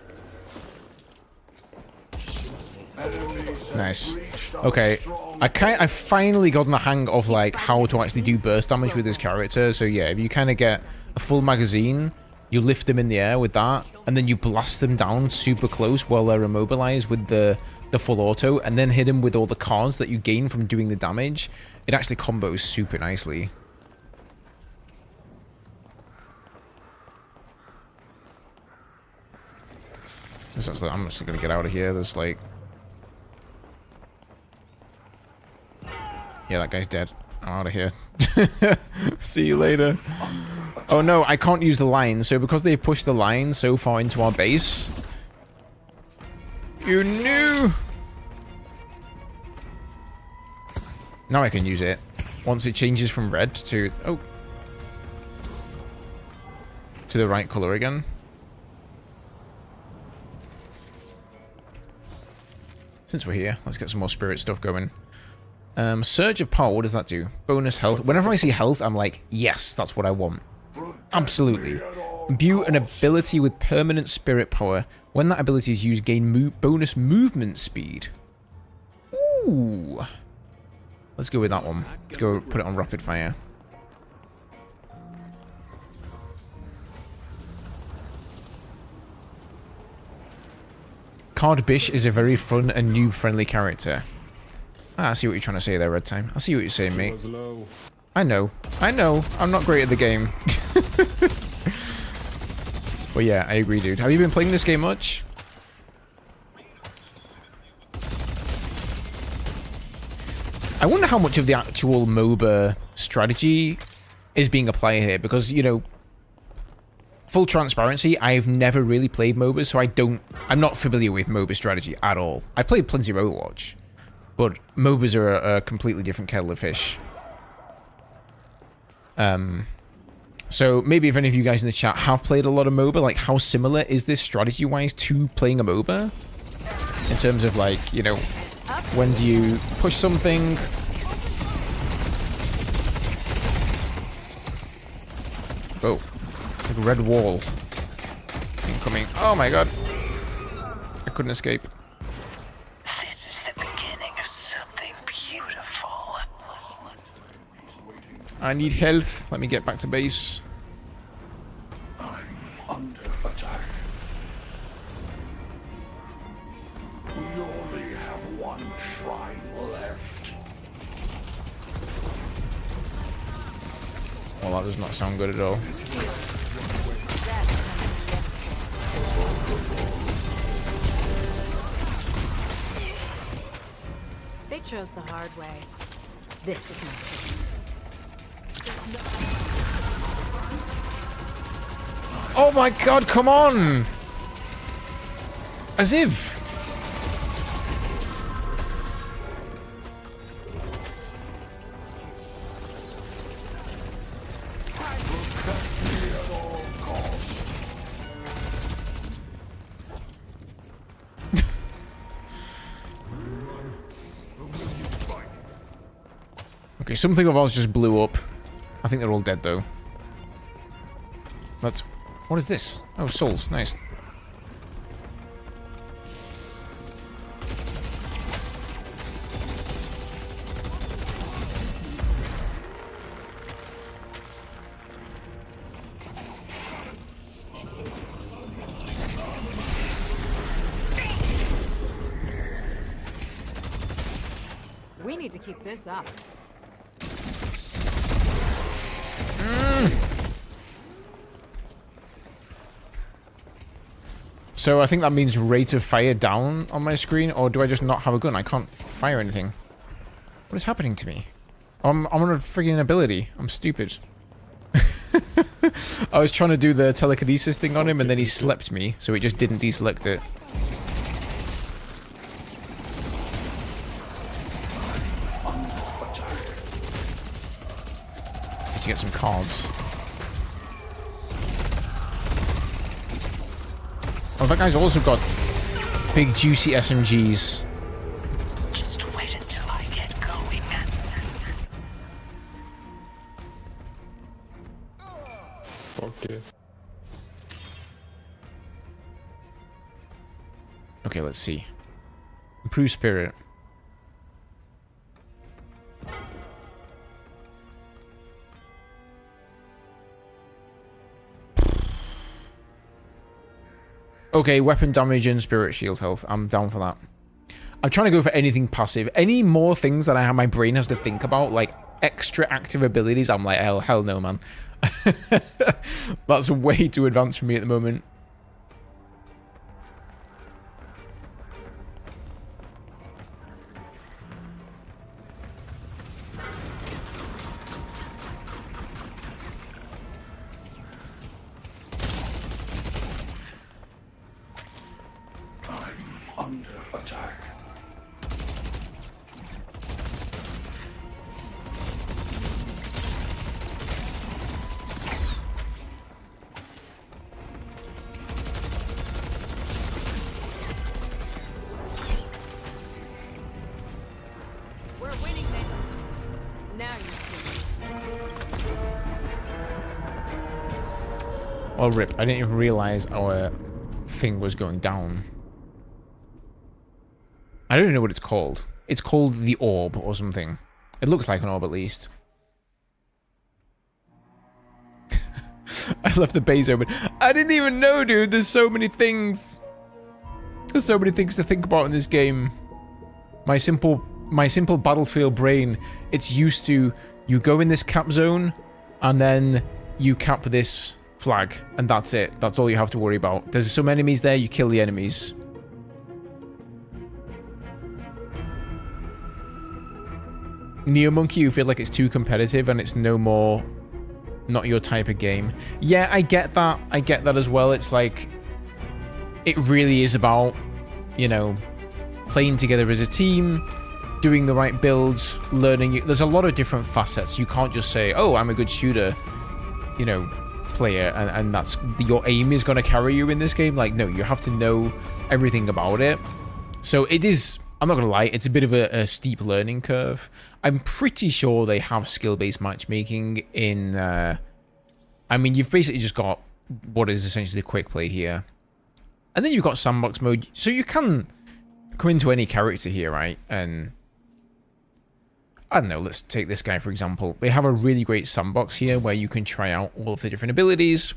Nice. Okay, I've finally gotten the hang of like how to actually do burst damage with this character. So yeah, if you kind of get a full magazine, you lift them in the air with that, and then you blast them down super close while they're immobilized with the full auto, and then hit them with all the cards that you gain from doing the damage. It actually combos super nicely. I'm just gonna get out of here. There's like... Yeah, that guy's dead. I'm out of here. See you later. Oh no, I can't use the line. So because they pushed the line so far into our base... You knew! Now I can use it. Once it changes from red to... Oh. To the right color again. Since we're here, let's get some more spirit stuff going. Surge of power, what does that do? Bonus health. Whenever I see health, I'm like, yes, that's what I want. Absolutely. Imbue an ability with permanent spirit power. When that ability is used, gain bonus movement speed. Ooh. Let's go with that one. Let's go put it on rapid fire. Card Bish is a very fun and noob-friendly character. Ah, I see what you're trying to say there, Red Time. I see what you're saying, mate. I know. I'm not great at the game. But yeah, I agree, dude. Have you been playing this game much? I wonder how much of the actual MOBA strategy is being applied here, because, you know, full transparency, I've never really played MOBA, so I'm not familiar with MOBA strategy at all. I played plenty of Overwatch, but MOBAs are a completely different kettle of fish. So maybe if any of you guys in the chat have played a lot of MOBA, like how similar is this strategy-wise to playing a MOBA? In terms of like, you know, when do you push something? Oh, like a red wall incoming. Oh my god. couldn't escape. This is the beginning of something beautiful. I need health. Let me get back to base. I'm under attack. We only have one shrine left. Well, that does not sound good at all. They chose the hard way. This is my case. Oh my god, come on! As if. Okay, something of ours just blew up. I think they're all dead though. That's... What is this? Oh, souls. Nice. We need to keep this up. So I think that means rate of fire down on my screen, or do I just not have a gun? I can't fire anything. What is happening to me? I'm on a friggin' ability. I'm stupid. I was trying to do the telekinesis thing on him, and then he slept me, so it just didn't deselect it. Need to get some cards. Oh, that guy's also got big juicy SMGs. Just wait until I get going. Okay. Okay, let's see. Improve spirit. Okay, weapon damage and spirit shield health. I'm down for that. I'm trying to go for anything passive. Any more things that I have my brain has to think about, like extra active abilities, I'm like, hell no, man. That's way too advanced for me at the moment. Under attack. We're winning this. Now you see. Oh, rip. I didn't even realize our thing was going down. I don't even know what it's called. It's called the orb or something. It looks like an orb at least. I left the base open. I didn't even know, dude. There's so many things. There's so many things to think about in this game. My simple battlefield brain, it's used to, you go in this cap zone and then you cap this flag and that's it. That's all you have to worry about. There's some enemies there, you kill the enemies. Neo Monkey, you feel like it's too competitive and it's no more not your type of game. Yeah, I get that. I get that as well. It's like, it really is about, you know, playing together as a team, doing the right builds, learning. There's a lot of different facets. You can't just say, oh, I'm a good shooter, you know, player, and that's your aim is going to carry you in this game. Like, no, you have to know everything about it. So it is, I'm not going to lie, it's a bit of a steep learning curve. I'm pretty sure they have skill-based matchmaking in, I mean, you've basically just got what is essentially quick play here. And then you've got sandbox mode, so you can come into any character here, right? And I don't know, let's take this guy for example. They have a really great sandbox here where you can try out all of the different abilities.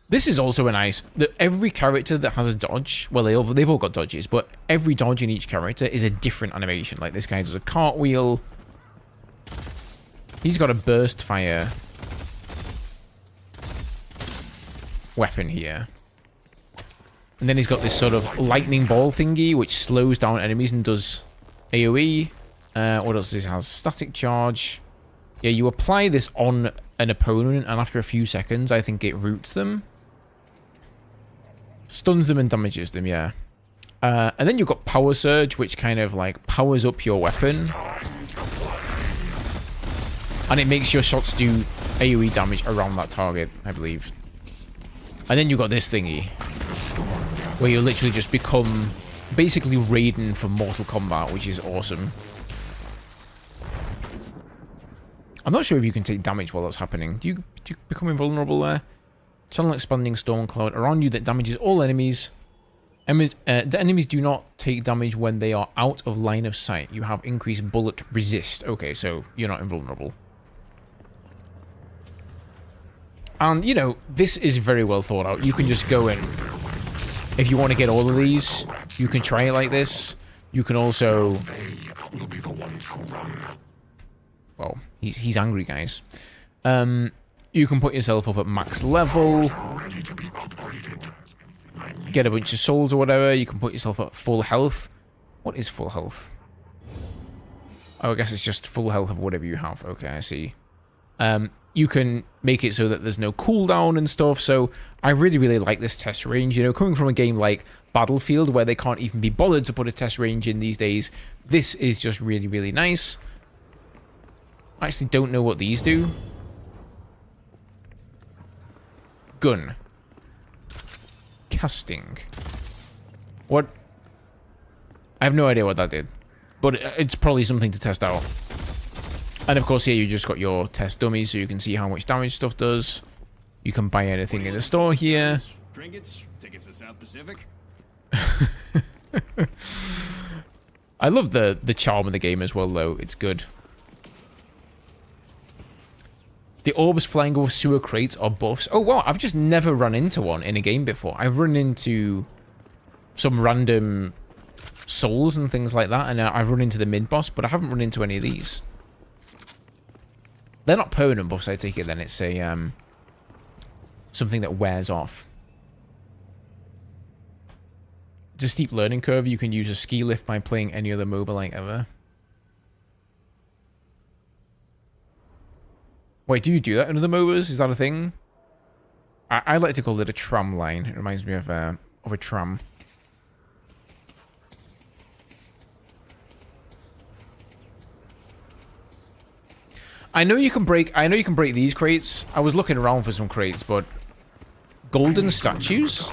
This is also a nice, that every character that has a dodge, well, they've all got dodges, but every dodge in each character is a different animation. Like this guy does a cartwheel. He's got a burst fire weapon here. And then he's got this sort of lightning ball thingy, which slows down enemies and does AoE. What else does this have? Static charge. Yeah, you apply this on an opponent, and after a few seconds, I think it roots them. Stuns them and damages them, yeah. And then you've got Power Surge, which kind of like powers up your weapon. And it makes your shots do AoE damage around that target, I believe. And then you've got this thingy, where you literally just become basically Raiden from Mortal Kombat, which is awesome. I'm not sure if you can take damage while that's happening. Do you become invulnerable there? Channel expanding storm cloud around you that damages all enemies. The enemies do not take damage when they are out of line of sight. You have increased bullet resist. Okay, so you're not invulnerable. And, you know, this is very well thought out. You can just go in. If you want to get all of these, you can try it like this. You can also... Well, he's angry, guys. You can put yourself up at max level. Get a bunch of souls or whatever. You can put yourself at full health. What is full health? Oh, I guess it's just full health of whatever you have. Okay, I see. You can make it so that there's no cooldown and stuff. So I really, really like this test range. You know, coming from a game like Battlefield, where they can't even be bothered to put a test range in these days, this is just really, really nice. I actually don't know what these do. Gun. Casting. What? I have no idea what that did. But it's probably something to test out. And of course here you just got your test dummies, so you can see how much damage stuff does. You can buy anything in the store here. Trinkets, tickets to South Pacific. I love the charm of the game as well, though. It's good. The orbs flying over sewer crates are buffs. Oh, wow. I've just never run into one in a game before. I've run into some random souls and things like that, and I've run into the mid-boss, but I haven't run into any of these. They're not permanent buffs, I take it, then. It's a, something that wears off. It's a steep learning curve. You can use a ski lift by playing any other MOBA like ever. Wait, do you do that in other MOBAs? Is that a thing? I like to call it a tram line. It reminds me of a tram. I know you can break these crates. I was looking around for some crates, but golden statues?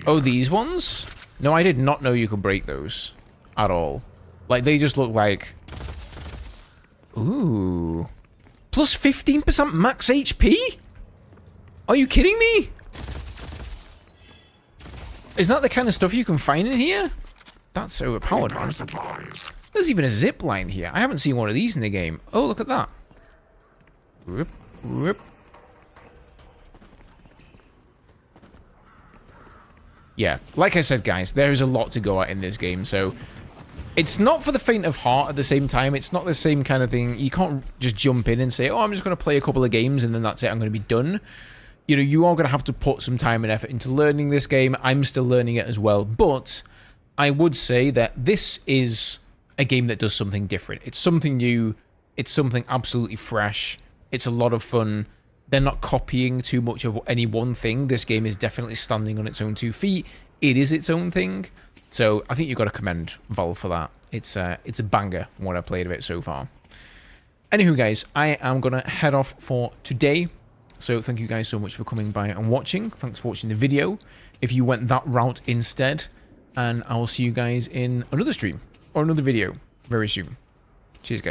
Oh, these ones? No, I did not know you could break those at all. Like, they just look like... Ooh. Plus 15% max HP? Are you kidding me? Is that the kind of stuff you can find in here? That's overpowered, man. There's even a zip line here. I haven't seen one of these in the game. Oh, look at that. Whoop, whoop. Yeah, like I said, guys, there is a lot to go at in this game, so... It's not for the faint of heart at the same time. It's not the same kind of thing. You can't just jump in and say, oh, I'm just going to play a couple of games and then that's it. I'm going to be done. You know, you are going to have to put some time and effort into learning this game. I'm still learning it as well. But I would say that this is a game that does something different. It's something new. It's something absolutely fresh. It's a lot of fun. They're not copying too much of any one thing. This game is definitely standing on its own 2 feet. It is its own thing. So I think you've got to commend Valve for that. It's a banger from what I've played of it so far. Anywho, guys, I am going to head off for today. So thank you guys so much for coming by and watching. Thanks for watching the video. If you went that route instead. And I will see you guys in another stream or another video very soon. Cheers, guys.